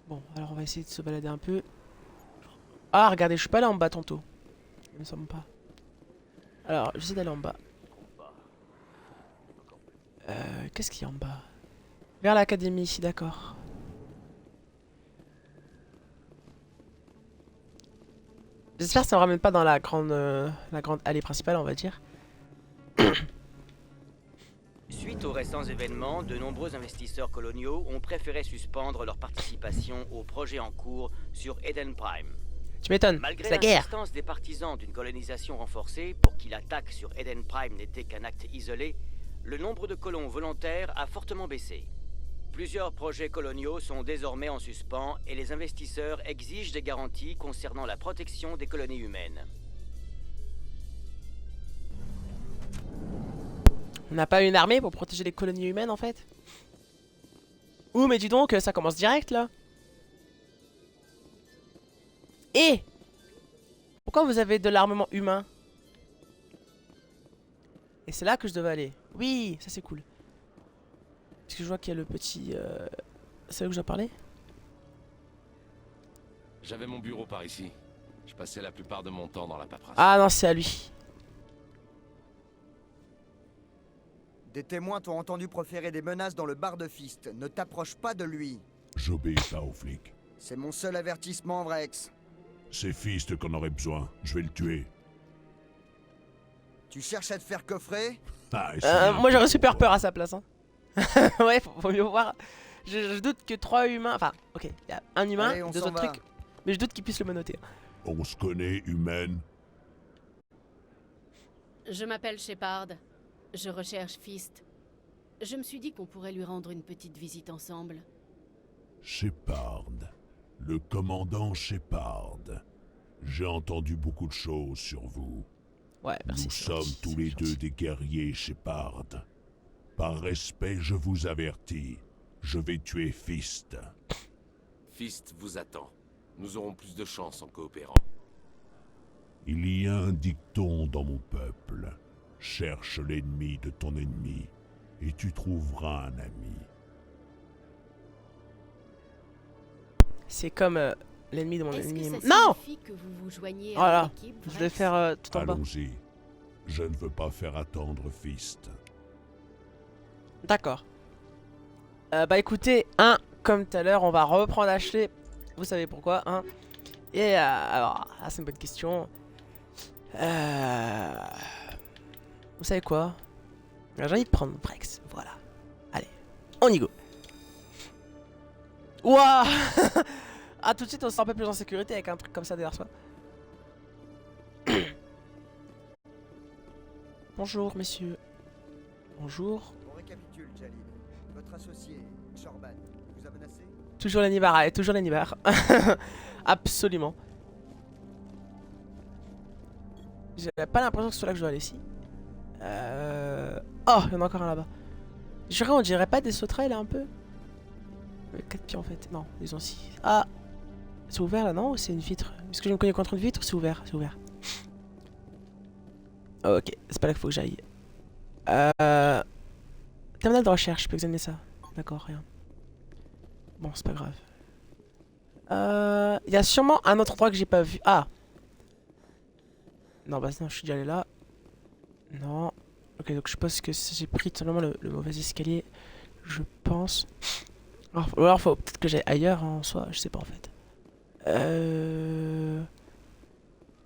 Bon, alors on va essayer de se balader un peu. Ah, regardez, je suis pas là en bas tantôt. Il me semble pas. Alors, j'essaie d'aller en bas. Qu'est-ce qu'il y a en bas? Vers l'académie ici, d'accord. J'espère que ça me ramène pas dans la grande allée principale, on va dire. Suite aux récents événements, de nombreux investisseurs coloniaux ont préféré suspendre leur participation au projet en cours sur Eden Prime. Tu m'étonnes, Malgré c'est la guerre. l'insistance des partisans d'une colonisation renforcée pour qui l'attaque sur Eden Prime n'était qu'un acte isolé, le nombre de colons volontaires a fortement baissé. Plusieurs projets coloniaux sont désormais en suspens et les investisseurs exigent des garanties concernant la protection des colonies humaines. On n'a pas une armée pour protéger les colonies humaines en fait? Ouh, mais dis donc, ça commence direct là. Et pourquoi vous avez de l'armement humain? Et c'est là que je devais aller. Oui, ça c'est cool. Parce que je vois qu'il y a le petit... C'est là que j'ai parlé? J'avais mon bureau par ici. Je passais la plupart de mon temps dans la paperasse. Ah non, c'est à lui. Des témoins t'ont entendu proférer des menaces dans le bar de Fist. Ne t'approche pas de lui. J'obéis pas aux flics. C'est mon seul avertissement, Vrex. C'est Fist qu'on aurait besoin. Je vais le tuer. Tu cherches à te faire coffrer? Moi j'aurais super peur à sa place. Hein. Ouais, faut mieux voir. Je doute que 3 humains... Enfin, ok, il y a un humain, Allez, 2 autres trucs. Mais je doute qu'ils puissent le menotter. On se connaît, humaine. Je m'appelle Shepard. Je recherche Fist. Je me suis dit qu'on pourrait lui rendre une petite visite ensemble. Shepard. Le commandant Shepard. J'ai entendu beaucoup de choses sur vous. Ouais, merci. Nous sommes tous les deux des guerriers, Shepard. Par respect, je vous avertis. Je vais tuer Fist. Fist vous attend. Nous aurons plus de chance en coopérant. Il y a un dicton dans mon peuple. Cherche l'ennemi de ton ennemi, et tu trouveras un ami. C'est comme l'ennemi de mon Est-ce ennemi. que ça Non! signifie que vous vous joignez à Voilà, l'équipe, je vais Vrex? faire tout en bas. Allons-y. Je ne veux pas faire attendre Fist. D'accord. Bah écoutez, comme tout à l'heure, on va reprendre Ashley. Vous savez pourquoi, hein. Et alors, c'est une bonne question. Vous savez quoi? J'ai envie de prendre Vrex, voilà. Allez, on y go. Ouah. Ah, tout de suite on se sent un peu plus en sécurité avec un truc comme ça derrière soi. Bonjour messieurs. Bonjour. On récapitule, Jalil. Votre associé, Shorban, vous a menacé? Toujours l'anibar, allez, toujours l'anibar. Absolument. J'ai pas l'impression que ce soit là que je dois aller ici. Oh, il y en a encore un là-bas. Juré, on dirait pas des sauterelles là un peu? 4 pieds en fait. Non, ils ont 6. Ah! C'est ouvert là, non? Ou c'est une vitre? Est-ce que je me connais contre une vitre ou c'est ouvert? C'est ouvert. Oh, ok, c'est pas là qu'il faut que j'aille. Terminal de recherche, je peux examiner ça. d'accord, rien. Bon, c'est pas grave. Il y a sûrement un autre endroit que j'ai pas vu. Ah! Non, bah non, je suis déjà allé là. Non. Ok, donc je pense que j'ai pris tout simplement le mauvais escalier. Je pense. Ou alors faut peut-être que j'aille ailleurs en soi, je sais pas en fait.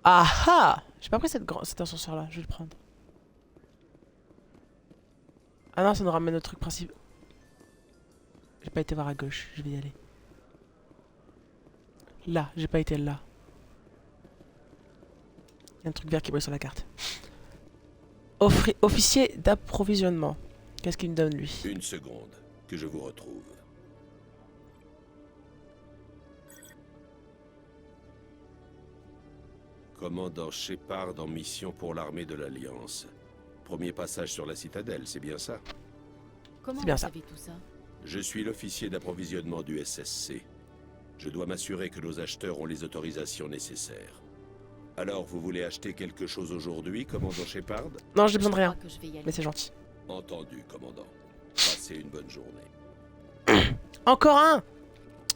Ah ah! J'ai pas pris cet ascenseur là, je vais le prendre. Ah non, ça nous ramène au truc principal. J'ai pas été voir à gauche, je vais y aller. Là, j'ai pas été là. Il y a un truc vert qui brille sur la carte. Officier d'approvisionnement. Qu'est-ce qu'il me donne lui? Une seconde, que je vous retrouve. Commandant Shepard en mission pour l'armée de l'Alliance. Premier passage sur la citadelle, c'est bien ça? Comment bien vous ça. savez tout ça? Je suis l'officier d'approvisionnement du SSC. Je dois m'assurer que nos acheteurs ont les autorisations nécessaires. Alors, vous voulez acheter quelque chose aujourd'hui, commandant Shepard? Non, j'ai besoin de rien. crois que je vais y aller. Mais c'est gentil. Entendu, commandant. Passez une bonne journée. Encore un!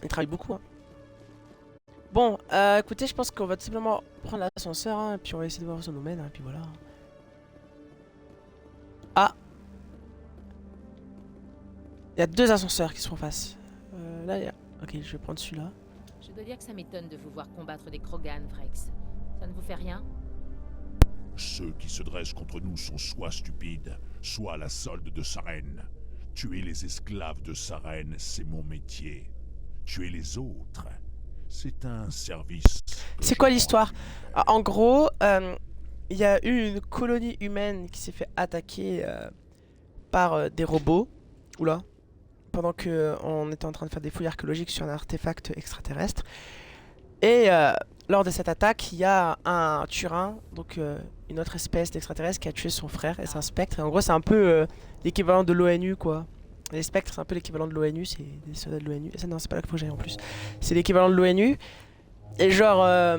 Il travaille beaucoup, hein. Bon, écoutez, je pense qu'on va tout simplement prendre l'ascenseur, hein, et puis on va essayer de voir où ça nous mène, hein, et puis voilà. Ah! Il y a deux ascenseurs qui sont en face. Là, il y a... Ok, je vais prendre celui-là. Je dois dire que ça m'étonne de vous voir combattre des Krogan, Vrex. Ça ne vous fait rien? Ceux qui se dressent contre nous sont soit stupides, soit à la solde de Sarene. Tuer les esclaves de Sarene, c'est mon métier. Tuer les autres, c'est un service. C'est quoi l'histoire? En gros, il y a eu une colonie humaine qui s'est fait attaquer par des robots. Oula. Pendant qu'on était en train de faire des fouilles archéologiques sur un artefact extraterrestre. Et lors de cette attaque, il y a un Turin, donc une autre espèce d'extraterrestre qui a tué son frère, et c'est un spectre. Et en gros, c'est un peu l'équivalent de l'ONU, quoi. Les spectres, c'est un peu l'équivalent de l'ONU, c'est des soldats de l'ONU. Non, c'est pas là qu'il faut que j'aille en plus. C'est l'équivalent de l'ONU. Et genre,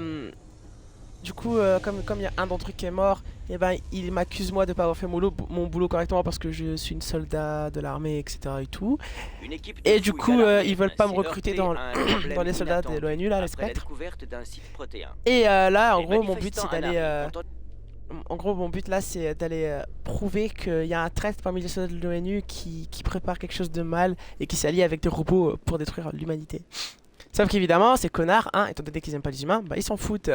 du coup, comme il y a un d'entre eux qui est mort, et ben il m'accuse moi de pas avoir fait mon boulot correctement parce que je suis une soldat de l'armée, etc. et tout. Et du coup, ils veulent pas me recruter dans les soldats de l'ONU, là, les spectres. Et là, en gros, mon but c'est d'aller... En gros, mon but là, c'est d'aller prouver qu'il y a un traître parmi les soldats de l'ONU qui prépare quelque chose de mal et qui s'allie avec des robots pour détruire l'humanité. Sauf qu'évidemment, ces connards, hein, étant donné qu'ils aiment pas les humains, bah ils s'en foutent.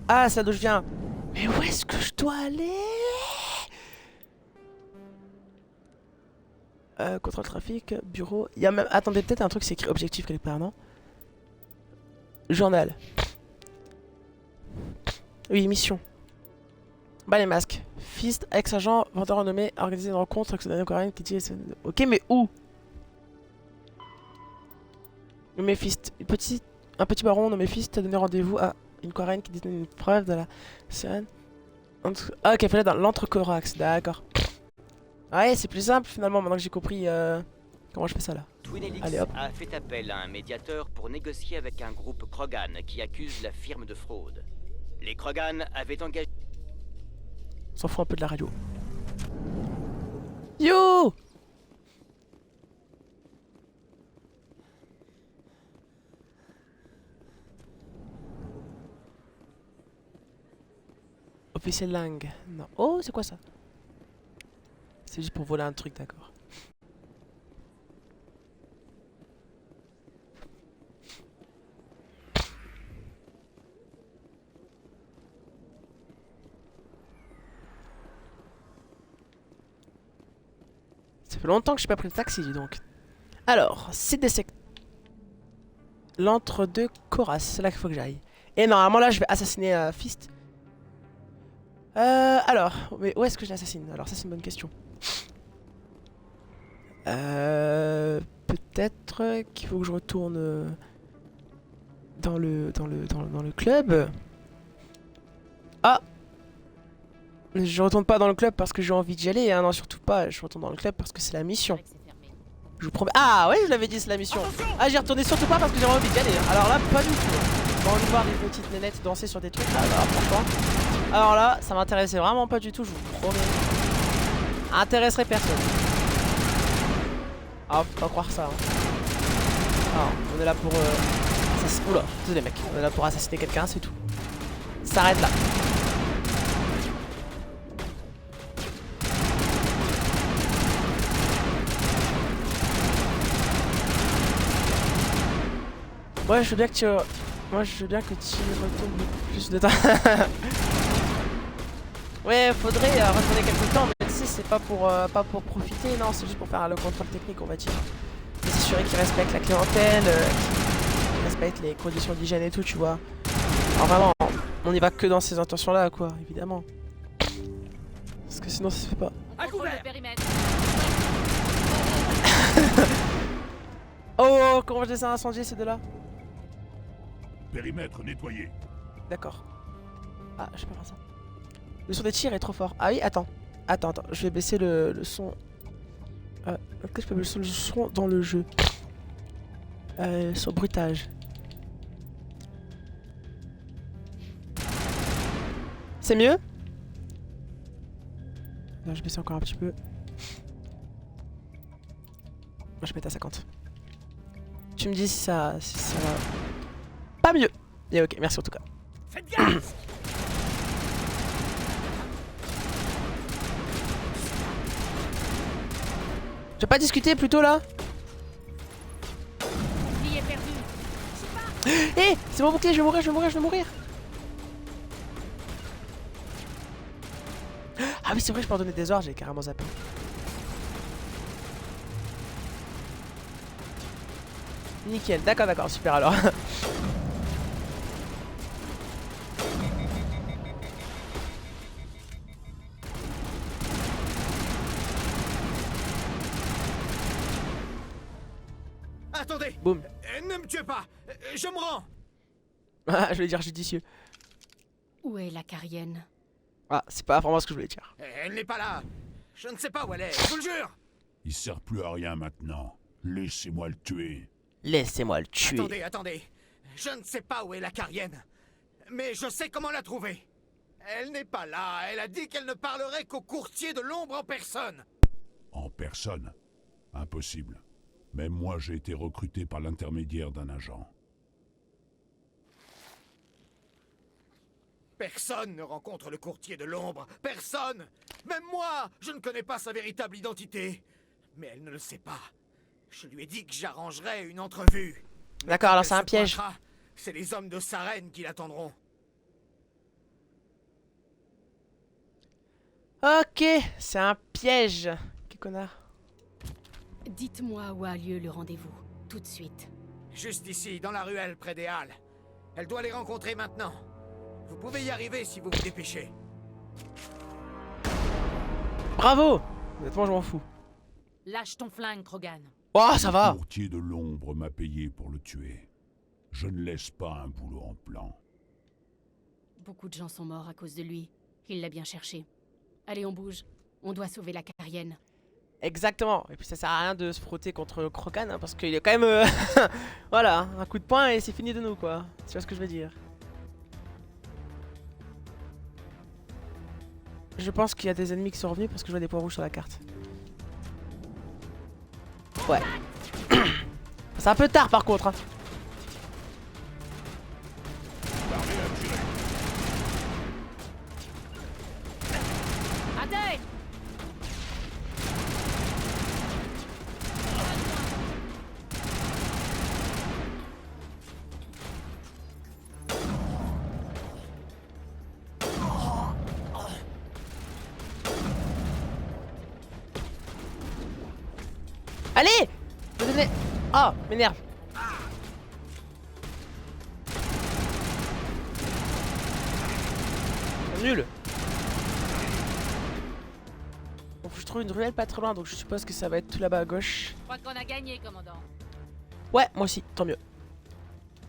Ah, ça d'où je viens. Mais où est-ce que je dois aller? Contrôle trafic, bureau. Il y a même... Attendez, peut-être un truc, c'est écrit objectif quelque part, non? Journal. Oui, mission. Bah les masques. Fist, ex-agent, vendeur renommé, organiser une rencontre avec ce dernier coréen qui dit... Ok, mais où? Nommé Fist. Un petit baron nommé Fist a donné rendez-vous à une coréenne qui détenait une preuve de la sirène. Ah ok, fallait dans l'entrecorax, d'accord. Ouais, c'est plus simple finalement maintenant que j'ai compris comment je fais ça là. Twinelix Allez, hop. a fait appel à un médiateur pour négocier avec un groupe Krogan qui accuse la firme de fraude. Les Krogan avaient engagé... On s'en fout un peu de la radio. Yo! Officiel Lang. Non. Oh, c'est quoi ça? C'est juste pour voler un truc, d'accord. Ça fait longtemps que je n'ai pas pris le taxi, dis donc. Alors, c'est des l'entre-deux Coras, c'est là qu'il faut que j'aille. Et normalement là, je vais assassiner Fist. Alors, mais où est-ce que je l'assassine? Alors ça c'est une bonne question. Peut-être qu'il faut que je retourne dans le club. Ah! Je retourne pas dans le club parce que j'ai envie d'y aller, hein. Non, surtout pas. Je retourne dans le club parce que c'est la mission. Je vous promets. Ah ouais, je l'avais dit, c'est la mission. Ah, j'y retournais surtout pas parce que j'avais envie d'y aller. Alors là, pas du tout. J'ai envie de voir des petites nénettes danser sur des trucs. Alors, pourquoi? Alors là, ça m'intéressait vraiment pas du tout, je vous promets. intéresserait personne. Ah, faut pas croire ça. Hein. Ah, on est là pour... Oula, désolé mec. On est là pour assassiner quelqu'un, c'est tout. Ça s'arrête là. Ouais, je veux bien que tu... Moi, je veux bien que tu retournes beaucoup plus de temps. Ouais, faudrait retourner quelques temps, mais tu sais, c'est pas pour profiter, non, c'est juste pour faire le contrôle technique, on va dire. Et s'assurer qu'ils respectent la clientèle, qu'ils respectent les conditions d'hygiène et tout, tu vois. Alors vraiment, on y va que dans ces intentions-là, quoi, évidemment. Parce que sinon, ça se fait pas. Oh, comment je les ai incendiés, ces deux-là? Périmètre nettoyé. D'accord. Ah, je peux faire ça. Le son des tirs est trop fort. Ah oui, attends. Attends. Je vais baisser le son. Est-ce que je peux baisser le son dans le jeu? Sur bruitage. C'est mieux? Non, je vais baisser encore un petit peu. Moi, je vais mettre à 50. Tu me dis si ça va. Pas mieux. Et ok, merci en tout cas. Faites gaffe. Tu veux pas discuter plutôt là? Il est perdu. Hé, c'est mon bouclier, je vais mourir. Ah oui, c'est vrai, je peux en donner des ordres, j'ai carrément zappé. Nickel, d'accord, super alors. Attendez. Boum. Ne me tuez pas. Je me rends. Ah, je voulais dire judicieux. Où est la Carienne? Ah, c'est pas vraiment ce que je voulais dire. Elle n'est pas là. Je ne sais pas où elle est, je vous le jure. Il sert plus à rien maintenant. Laissez-moi le tuer. Laissez-moi le tuer. Attendez. Je ne sais pas où est la Carienne. Mais je sais comment la trouver. Elle n'est pas là. Elle a dit qu'elle ne parlerait qu'au courtier de l'ombre en personne. En personne? Impossible. Même moi, j'ai été recruté par l'intermédiaire d'un agent. Personne ne rencontre le courtier de l'ombre. Personne. Même moi, je ne connais pas sa véritable identité. Mais elle ne le sait pas. Je lui ai dit que j'arrangerais une entrevue. D'accord, alors c'est un piège. C'est les hommes de Sarène qui l'attendront. Ok, c'est un piège. Quel connard. Dites-moi où a lieu le rendez-vous, tout de suite. Juste ici, dans la ruelle, près des Halles. Elle doit les rencontrer maintenant. Vous pouvez y arriver si vous vous dépêchez. Bravo. Honnêtement, je m'en fous. Lâche ton flingue, Krogan. Oh, ça va. Le courtier de l'ombre m'a payé pour le tuer. Je ne laisse pas un boulot en plan. Beaucoup de gens sont morts à cause de lui. Il l'a bien cherché. Allez, on bouge. On doit sauver la Carienne. Exactement. Et puis ça sert à rien de se frotter contre Krogan, hein, parce qu'il est quand même... voilà, hein, un coup de poing et c'est fini de nous, quoi. Tu vois ce que je veux dire? Je pense qu'il y a des ennemis qui sont revenus parce que je vois des points rouges sur la carte. Ouais. C'est un peu tard par contre. Hein. Attends. Allez! Me donner... Oh, m'énerve. Nul. Bon, je trouve une ruelle pas trop loin, donc je suppose que ça va être tout là-bas à gauche. Je crois qu'on a gagné, commandant. Ouais, moi aussi, tant mieux.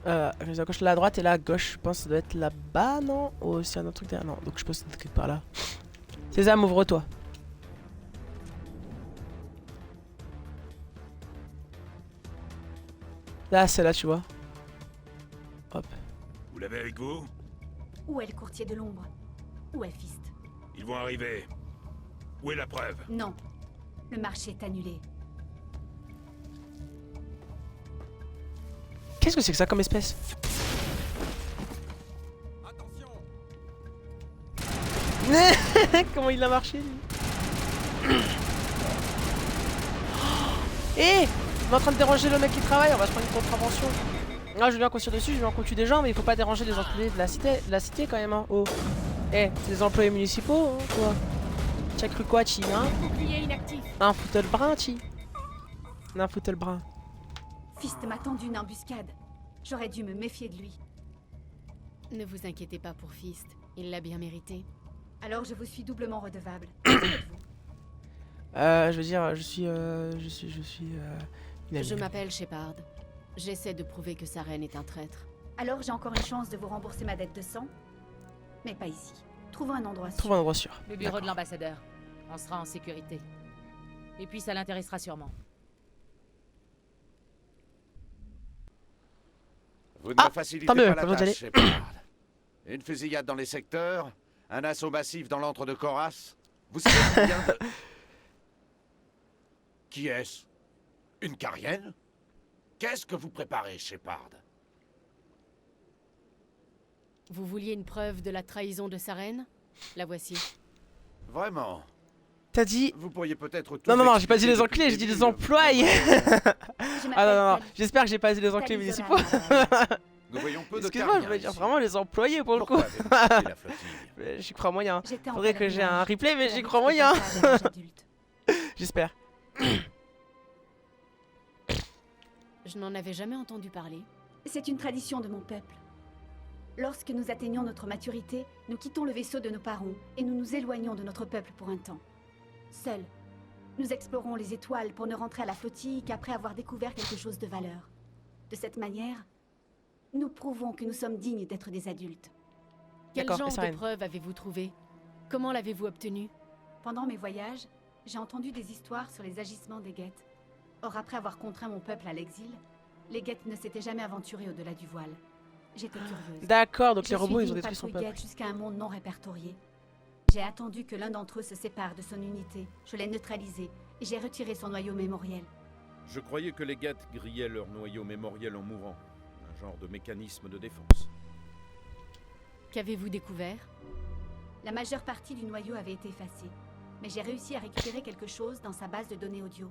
À gauche, là à droite et là à gauche, je pense que ça doit être là-bas, non? Ou s'il y a un autre truc derrière, non. Donc je pense que c'est quelque part là. Sésame, ouvre-toi. Là, c'est là, tu vois. Hop. Vous l'avez avec vous? Où est le courtier de l'ombre? Où est Fist? Ils vont arriver. Où est la preuve? Non. Le marché est annulé. Qu'est-ce que c'est que ça comme espèce? Comment il a marché lui? Eh, il est en train de déranger le mec qui travaille, on va se prendre une contravention. Ah, je viens qu'on tire dessus, je viens qu'on tue des gens, mais il faut pas déranger les employés de la cité quand même, hein. Oh. Eh, c'est des employés municipaux, hein, quoi. T'as cru quoi, Chi, hein? Un fouteur brun, Chi. Un fouteur brun. Fist m'a tendu une embuscade. J'aurais dû me méfier de lui. Ne vous inquiétez pas pour Fist, il l'a bien mérité. Alors je vous suis doublement redevable. Je veux dire, je suis une amie. Je m'appelle Shepard. J'essaie de prouver que Saren est un traître. Alors j'ai encore une chance de vous rembourser ma dette de sang. Mais pas ici. Trouvons un endroit sûr. Trouve un endroit sûr. Le bureau de l'ambassadeur. On sera en sécurité. Et puis ça l'intéressera sûrement. Vous ne me facilitez tant mieux, pas la vous allez. tâche, Shepard. Une fusillade dans les secteurs, un assaut massif dans l'antre de Koras. Vous savez combien de... Qui est-ce? Une Carienne? Qu'est-ce que vous préparez, Shepard? Vous vouliez une preuve de la trahison de Saren? La voici. Vraiment? T'as dit... Vous pourriez peut-être... Non, non, non, j'ai pas dit les enclés, j'ai dit les employés. Ah non, non, non, j'espère que j'ai pas dit les enclés municipaux. Nous voyons peu de Excuse-moi, je Cariens voulais dire ici. vraiment les employés pour le coup. Pourquoi avez-vous quitté la flottille? J'y crois moyen. J'étais en Faudrait que j'ai un pèlerinage replay, mais pour j'y crois montrer moyen. ça à l'âge adulte. J'espère. Je n'en avais jamais entendu parler. C'est une tradition de mon peuple. Lorsque nous atteignons notre maturité, nous quittons le vaisseau de nos parents et nous nous éloignons de notre peuple pour un temps. Seuls, nous explorons les étoiles pour ne rentrer à la flottille qu'après avoir découvert quelque chose de valeur. De cette manière, nous prouvons que nous sommes dignes d'être des adultes. Quel D'accord, genre et Saren? de preuve avez-vous trouvé? Comment l'avez-vous obtenu? Pendant mes voyages, j'ai entendu des histoires sur les agissements des Geth. Or, après avoir contraint mon peuple à l'exil, les Geth ne s'étaient jamais aventurés au-delà du voile. J'étais curieuse. D'accord, donc J'ai les robots suivi ils ont une détruit son patrouille peuple. Geth jusqu'à un monde non répertorié. J'ai attendu que l'un d'entre eux se sépare de son unité. Je l'ai neutralisé et j'ai retiré son noyau mémoriel. Je croyais que les Geth grillaient leur noyau mémoriel en mourant. Un genre de mécanisme de défense. Qu'avez-vous découvert? La majeure partie du noyau avait été effacée, mais j'ai réussi à récupérer quelque chose dans sa base de données audio.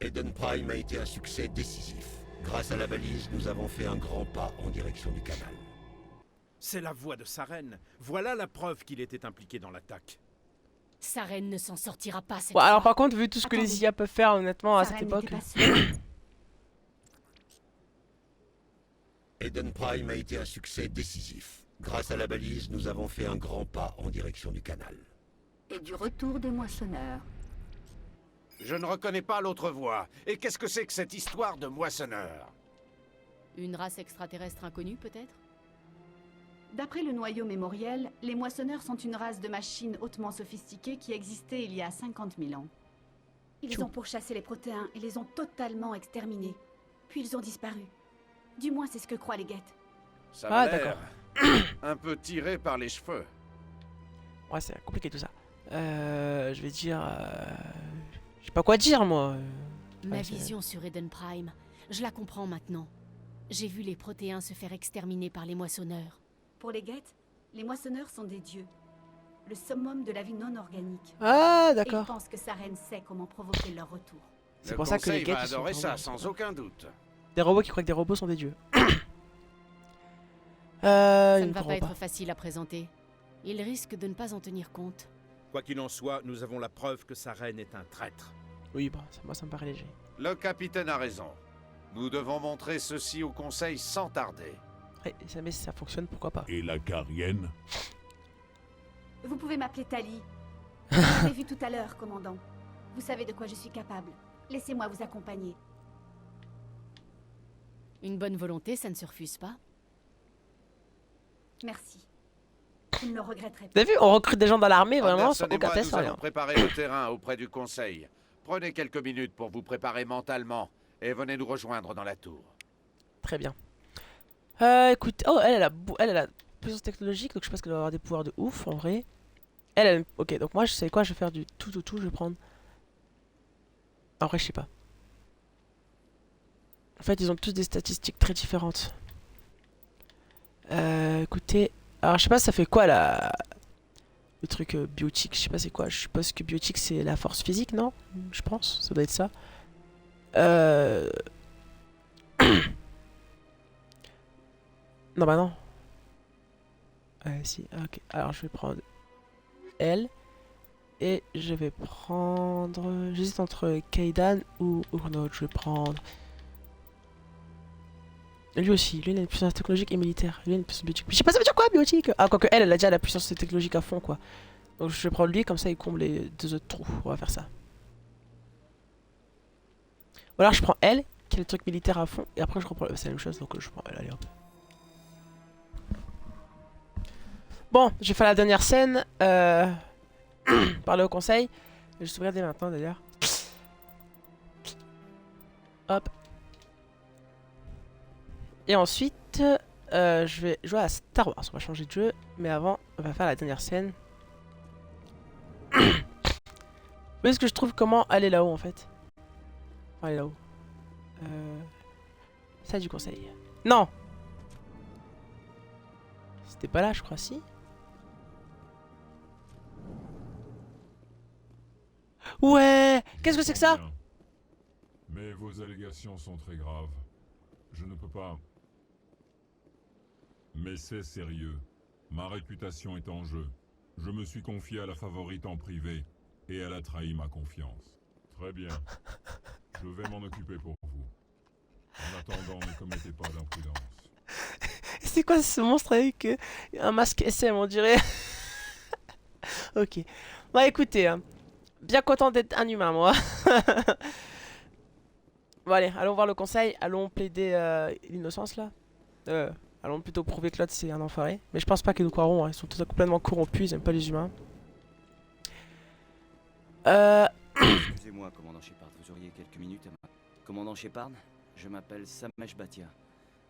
Eden Prime a été un succès décisif. Grâce à la balise, nous avons fait un grand pas en direction du canal. C'est la voix de Saren. Voilà la preuve qu'il était impliqué dans l'attaque. Saren ne s'en sortira pas cette Bon, alors fois. par contre, vu tout ce que les IA peuvent faire honnêtement à cette Saren époque. n'était pas seul. Eden Prime a été un succès décisif. Grâce à la balise, nous avons fait un grand pas en direction du canal. Et du retour des moissonneurs. Je ne reconnais pas l'autre voix. Et qu'est-ce que c'est que cette histoire de moissonneur? Une race extraterrestre inconnue, peut-être? D'après le noyau mémoriel, les moissonneurs sont une race de machines hautement sophistiquées qui existait il y a 50 000 ans. Ils ont pourchassé les protéins et les ont totalement exterminés. Puis ils ont disparu. Du moins, c'est ce que croient les Geth. Ça m'a l'air un peu tiré par les cheveux. Ouais, c'est compliqué tout ça. Je vais dire... Je sais pas quoi dire moi. Ma Ouais, c'est- vision sur Eden Prime, je la comprends maintenant. J'ai vu les protéins se faire exterminer par les moissonneurs. Pour les Geth, les moissonneurs sont des dieux. Le summum de la vie non organique. Ah, Et d'accord. ils pensent que Saren sait comment provoquer leur retour. C'est Le pour ça que les Conseil Geth va ils sont adorer vraiment- ça, sans aucun doute. Des robots qui croient que des robots sont des dieux. Ça il ne me va croit pas être facile à présenter. Ils risquent de ne pas en tenir compte. Quoi qu'il en soit, nous avons la preuve que Saren est un traître. Oui, bah, moi ça me paraît léger. Le capitaine a raison. Nous devons montrer ceci au Conseil sans tarder. Ouais, mais si ça fonctionne, pourquoi pas. Et la Carienne? Vous pouvez m'appeler Tali. Je vous ai vu tout à l'heure, commandant. Vous savez de quoi je suis capable. Laissez-moi vous accompagner. Une bonne volonté, ça ne se refuse pas. Merci. Vous ne le regretterez pas. Vous avez vu, on recrute des gens dans l'armée vraiment sans Anderson et aucun moi, test, nous allons rien. préparer le terrain auprès du Conseil. Prenez quelques minutes pour vous préparer mentalement et venez nous rejoindre dans la tour. Très bien. Écoute, oh, elle a puissance technologique, donc je pense qu'elle doit avoir des pouvoirs de ouf en vrai. Elle, ok, donc moi je sais quoi, je vais faire du tout, je vais prendre. En vrai, je sais pas. En fait, ils ont tous des statistiques très différentes. Écoutez, alors je sais pas, ça fait quoi là, le truc biotique, je sais pas c'est quoi. Je suppose que biotique c'est la force physique, non? Je pense, ça doit être ça. Non, bah non. Si, ok. Alors je vais prendre elle. Et je vais prendre... J'hésite entre Kaidan ou Urnod. Je vais prendre... Lui aussi, lui il a une puissance technologique et militaire. Lui il a une puissance biotique. Je sais pas ça veut dire quoi biotique. Ah quoique elle a déjà la puissance technologique à fond quoi. Donc je vais prendre lui comme ça il comble les deux autres trous. On va faire ça. Ou alors je prends elle qui a le truc militaire à fond. Et après je reprends... C'est la même chose donc je prends elle. Allez hop. Bon, je vais faire la dernière scène. Parler au conseil. Je vais sauvegarder maintenant d'ailleurs. Hop. Et ensuite, je vais jouer à Star Wars. On va changer de jeu. Mais avant, on va faire la dernière scène. Mais est-ce que je trouve comment aller là-haut en fait? Enfin, aller là-haut. Ça du conseil. Non! C'était pas là, je crois, si? Ouais! Qu'est-ce que c'est que ça? Mais vos allégations sont très graves. Je ne peux pas... Mais c'est sérieux. Ma réputation est en jeu. Je me suis confié à la favorite en privé, et elle a trahi ma confiance. Très bien. Je vais m'en occuper pour vous. En attendant, ne commettez pas d'imprudence. C'est quoi ce monstre avec un masque SM, on dirait? Ok. Bah écoutez, hein. Bien content d'être un humain, moi. Bon allez, allons voir le conseil. Allons plaider l'innocence, là. Allons plutôt prouver que l'autre, c'est un enfoiré. Mais je pense pas qu'ils nous croiront, hein. Ils sont tous complètement corrompus, ils aiment pas les humains. Excusez-moi, commandant Shepard, vous auriez quelques minutes à Commandant Shepard, je m'appelle Samesh Bhatia.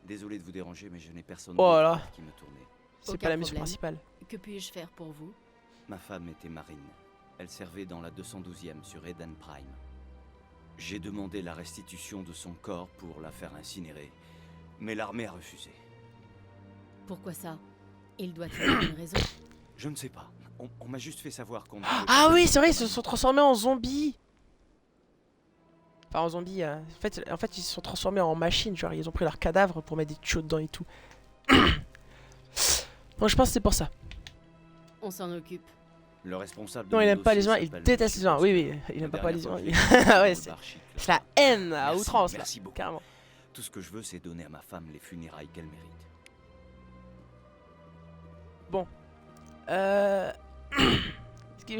Désolé de vous déranger, mais je n'ai personne d'autre qui me tournait. C'est pas la mission principale. Que puis-je faire pour vous? Ma femme était marine. Elle servait dans la 212e sur Eden Prime. J'ai demandé la restitution de son corps pour la faire incinérer, mais l'armée a refusé. Pourquoi ça? Il doit y avoir une raison. Je ne sais pas. On m'a juste fait savoir qu'on... Ah oui, c'est vrai, ils se sont transformés en zombies. Enfin, en zombies. En fait, ils se sont transformés en machines. Genre, ils ont pris leurs cadavres pour mettre des tuyaux dedans et tout. Bon, je pense que c'est pour ça. On s'en occupe. Le responsable. Non, il aime pas les humains, il déteste les humains. Oui, il aime pas les humains. Ouais, c'est la haine à outrance, là. Merci beaucoup. Carrément. Tout ce que je veux, c'est donner à ma femme les funérailles qu'elle mérite. Bon. Je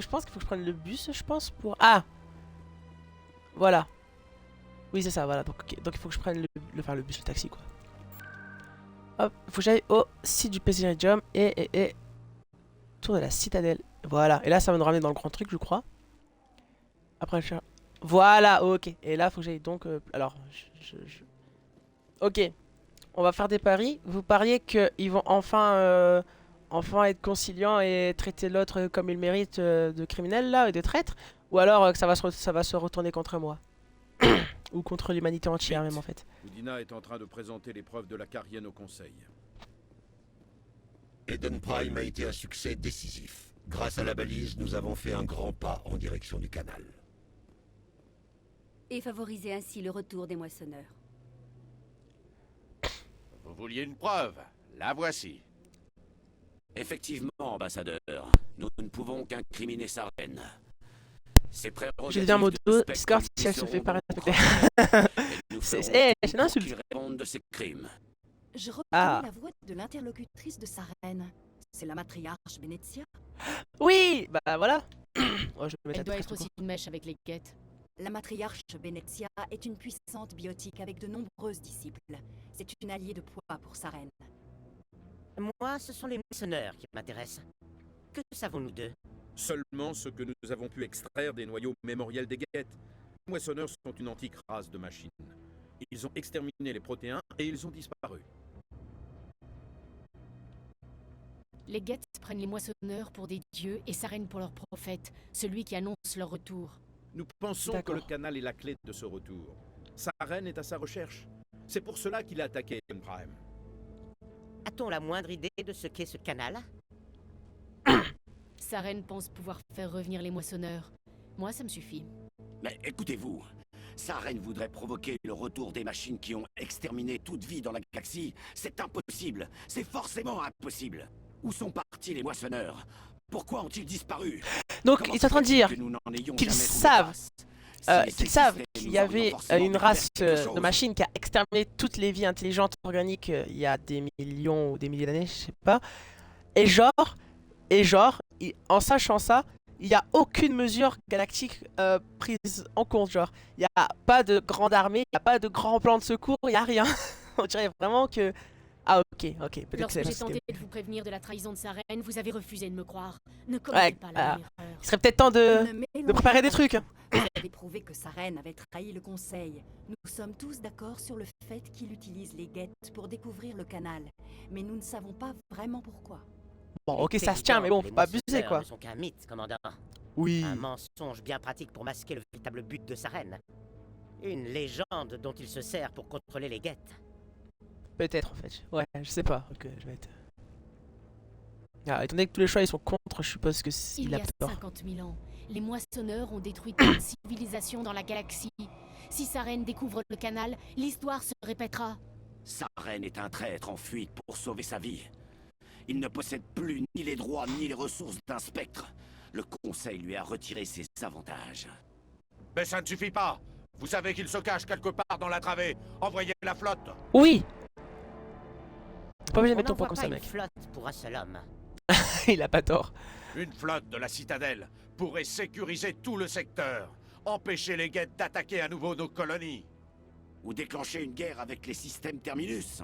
pense qu'il faut que je prenne le bus, je pense, pour... Ah! Voilà. Oui, c'est ça, voilà. Donc il faut que je prenne le bus, le taxi, quoi. Hop, il faut que j'aille au site du Pesiridium et... Tour de la citadelle. Voilà. Et là, ça va nous ramener dans le grand truc, je crois. Après, je... Voilà, ok. Et là, il faut que j'aille donc... Alors, Ok. On va faire des paris. Vous pariez qu'ils vont enfin être conciliants et traiter l'autre comme il mérite de criminel, là, et de traître. Ou alors que ça va se retourner contre moi. Ou contre l'humanité entière, même, en fait. Udina est en train de présenter les preuves de la Carienne au Conseil. Eden Prime a été un succès décisif. Grâce à la balise, nous avons fait un grand pas en direction du canal. Et favoriser ainsi le retour des moissonneurs. Vous vouliez une preuve? La voici. Effectivement, ambassadeur, nous ne pouvons qu'incriminer Saren. Ses prérogatives J'ai dit un mot de Discord si elle se fait pas respecter. C'est une insulte. Qu'il réponde de ses crimes. Je reconnais la voix de l'interlocutrice de Saren. C'est la matriarche Benezia. Oui, bah voilà. Oh, Elle doit être aussi une mèche avec les quêtes. La matriarche Benezia est une puissante biotique avec de nombreuses disciples. C'est une alliée de poids pour Saren. Moi, ce sont les moissonneurs qui m'intéressent. Que savons-nous d'eux? Seulement ce que nous avons pu extraire des noyaux mémoriels des guettes. Les moissonneurs sont une antique race de machines. Ils ont exterminé les protéins et ils ont disparu. Les Geth prennent les moissonneurs pour des dieux et Saren pour leur prophète, celui qui annonce leur retour. Nous pensons que le canal est la clé de ce retour. Saren est à sa recherche. C'est pour cela qu'il a attaqué Eden Prime. A-t-on la moindre idée de ce qu'est ce canal? Saren pense pouvoir faire revenir les moissonneurs. Moi, ça me suffit. Mais écoutez-vous, Saren voudrait provoquer le retour des machines qui ont exterminé toute vie dans la galaxie. C'est impossible. C'est forcément impossible. Où sont partis les moissonneurs? Pourquoi ont-ils disparu? Donc, ils sont en train de dire qu'ils savent qu'il y avait une race de machines qui a exterminé toutes les vies intelligentes organiques il y a des millions ou des milliers d'années, je sais pas. Et en sachant ça, il n'y a aucune mesure galactique prise en compte. Genre, il n'y a pas de grande armée, il n'y a pas de grand plan de secours, il n'y a rien. On dirait vraiment que... Ah ok, peut-être que Lorsque c'est j'ai tenté de vous prévenir de la trahison de Saren, vous avez refusé de me croire. Ne commettez pas la même erreur. Il serait peut-être temps de préparer des trucs. Vous avez prouvé que Saren avait trahi le Conseil. Nous sommes tous d'accord sur le fait qu'il utilise les Geth pour découvrir le canal. Mais nous ne savons pas vraiment pourquoi. Bon, ok, ça se tient, mais bon, faut pas abuser, quoi. Ne sont qu'un mythe, commandant. Oui. Un mensonge bien pratique pour masquer le véritable but de Saren. Une légende dont il se sert pour contrôler les Geth. Peut-être, en fait. Ouais, je sais pas. Ok, je vais être... Ah, étant donné que tous les choix ils sont contre, je suppose que Il y a a peur. 50 000 ans, les moissonneurs ont détruit toute civilisation dans la galaxie. Si Saren découvre le canal, l'histoire se répétera. Saren est un traître en fuite pour sauver sa vie. Il ne possède plus ni les droits ni les ressources d'un spectre. Le Conseil lui a retiré ses avantages. Mais ça ne suffit pas. Vous savez qu'il se cache quelque part dans la travée. Envoyez la flotte. Oui. T'es pas obligé de On mettre ton point n'envoie comme pas ça, une mec. flotte pour un seul homme. Il a pas tort. Une flotte de la citadelle pourrait sécuriser tout le secteur. Empêcher les Geth d'attaquer à nouveau nos colonies. Ou déclencher une guerre avec les systèmes Terminus.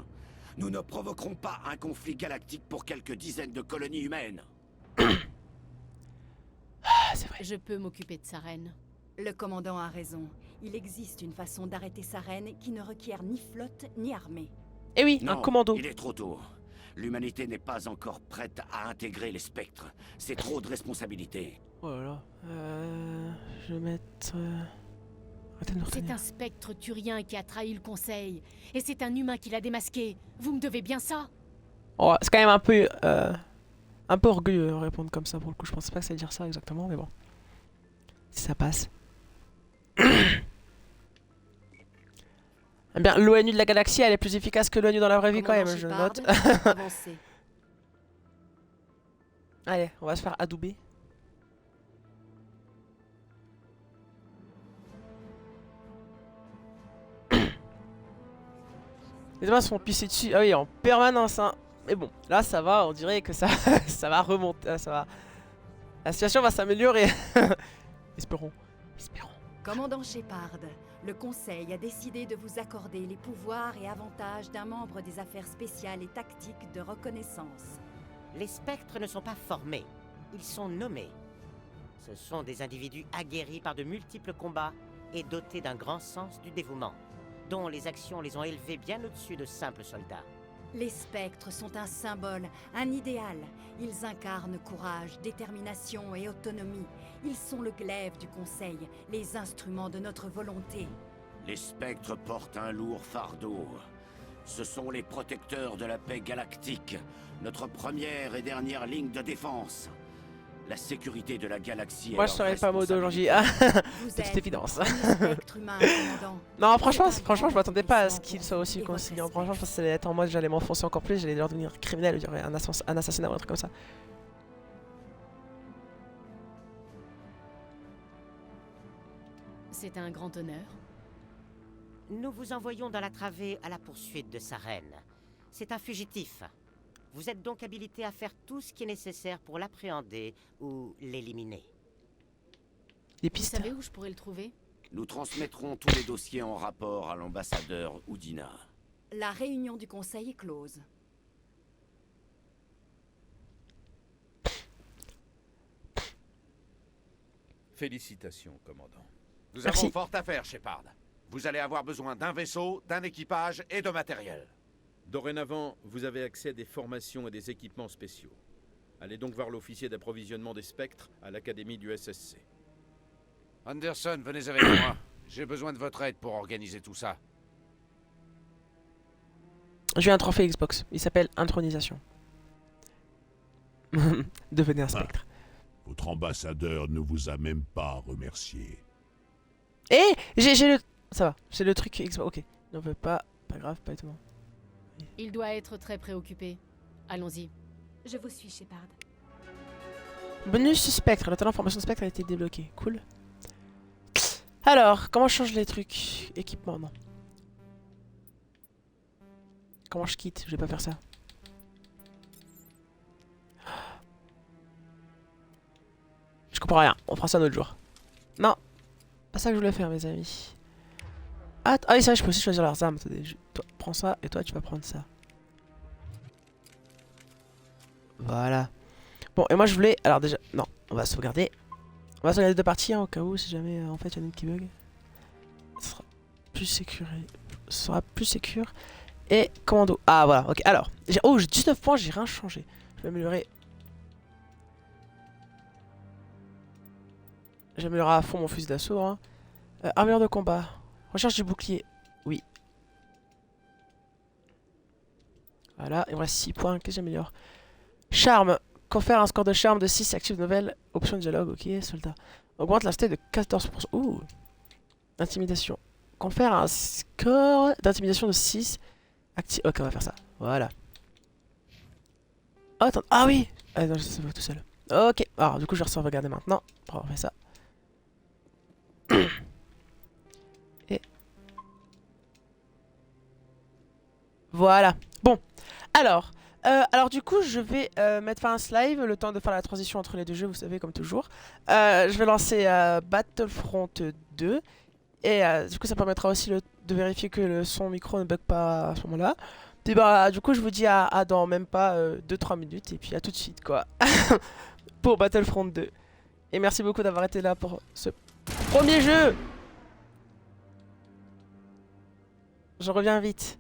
Nous ne provoquerons pas un conflit galactique pour quelques dizaines de colonies humaines. C'est vrai. Je peux m'occuper de Saren. Le commandant a raison. Il existe une façon d'arrêter Saren qui ne requiert ni flotte ni armée. Eh oui, Non, un commando. il est trop tôt. L'humanité n'est pas encore prête à intégrer les spectres. C'est trop de responsabilités. Oh là là. Je vais mettre... Arrêtez de me C'est retenir. un spectre turien qui a trahi le Conseil. Et c'est un humain qui l'a démasqué. Vous me devez bien ça. Oh, c'est quand même un peu orgueilleux de répondre comme ça pour le coup. Je pensais pas que ça allait dire ça exactement, mais bon. Si ça passe. Eh bien, l'ONU de la galaxie, elle est plus efficace que l'ONU dans la vraie vie quand même, je note. Avancez. Allez, on va se faire adouber. Les débats sont pissés dessus, ah oui, en permanence, hein. Mais bon, là ça va, on dirait que ça, ça va remonter, ça va... La situation va s'améliorer. Espérons. Commandant Shepard, le Conseil a décidé de vous accorder les pouvoirs et avantages d'un membre des affaires spéciales et tactiques de reconnaissance. Les spectres ne sont pas formés, ils sont nommés. Ce sont des individus aguerris par de multiples combats et dotés d'un grand sens du dévouement, dont les actions les ont élevés bien au-dessus de simples soldats. Les spectres sont un symbole, un idéal. Ils incarnent courage, détermination et autonomie. Ils sont le glaive du Conseil, les instruments de notre volonté. Les spectres portent un lourd fardeau. Ce sont les protecteurs de la paix galactique, notre première et dernière ligne de défense. La sécurité de la galaxie. Moi je serais pas mode aujourd'hui. Ah, c'est une évidence. Non, franchement, je m'attendais pas à ce qu'il soit aussi conciliant. Franchement, je pensais que ça allait être en mode j'allais m'enfoncer encore plus, j'allais leur devenir criminel, il y aurait un assassinat ou un truc comme ça. C'est un grand honneur. Nous vous envoyons dans la travée à la poursuite de Saren. C'est un fugitif. Vous êtes donc habilité à faire tout ce qui est nécessaire pour l'appréhender ou l'éliminer. Vous savez où je pourrais le trouver? Nous transmettrons tous les dossiers en rapport à l'ambassadeur Udina. La réunion du Conseil est close. Félicitations, commandant. Nous avons fort à faire, Shepard. Vous allez avoir besoin d'un vaisseau, d'un équipage et de matériel. Dorénavant, vous avez accès à des formations et des équipements spéciaux. Allez donc voir l'officier d'approvisionnement des spectres à l'académie du SSC. Anderson, venez avec moi. J'ai besoin de votre aide pour organiser tout ça. J'ai un trophée Xbox. Il s'appelle Intronisation. Devenez un spectre. Votre ambassadeur ne vous a même pas remercié. Eh, j'ai le... Ça va, j'ai le truc Xbox. Ok, n'en veux pas. Pas grave, pas étonnant. Il doit être très préoccupé. Allons-y. Je vous suis, Shepard. Bonus spectre. Le talent formation spectre a été débloqué. Cool. Alors, comment je change les trucs? Équipement, non. Comment je quitte? Je vais pas faire ça. Je comprends rien. On fera ça un autre jour. Non. Pas ça que je voulais faire, mes amis. Ah oui, c'est vrai, je peux aussi choisir leurs armes. Attendez, toi, prends ça et toi, tu vas prendre ça. Voilà. Bon, et moi, je voulais... Alors déjà, non, on va sauvegarder. On va sauvegarder deux parties, hein, au cas où, si jamais, en fait, il y en a une qui bug. Ce sera plus sécure. Ce sera plus sécure. Et commando. Ah, voilà, ok. Alors, oh, j'ai 19 points, j'ai rien changé. Je vais améliorer. J'améliorerai à fond mon fusil d'assaut. Hein. Armure de combat. Recherche du bouclier. Oui. Voilà, il me reste 6 points. Qu'est-ce que j'améliore? Charme. Confère un score de charme de 6. Active de nouvelle option de dialogue. Ok, soldat. Augmente la stat de 14%. Ouh. Intimidation. Confère un score d'intimidation de 6. Active. Ok, on va faire ça. Voilà. Oh, attends. Ah oui. Ah non, ça va tout seul. Ok. Alors, du coup, je vais regarder maintenant. Pour avoir fait ça. Et voilà. Bon. Alors du coup, je vais mettre fin à ce live, le temps de faire la transition entre les deux jeux, vous savez, comme toujours. Je vais lancer Battlefront 2. Et du coup, ça permettra aussi de vérifier que le son micro ne bug pas à ce moment-là. Puis bah, du coup, je vous dis à dans même pas 2-3 minutes. Et puis à tout de suite, quoi. Pour Battlefront 2. Et merci beaucoup d'avoir été là pour ce premier jeu. Je reviens vite.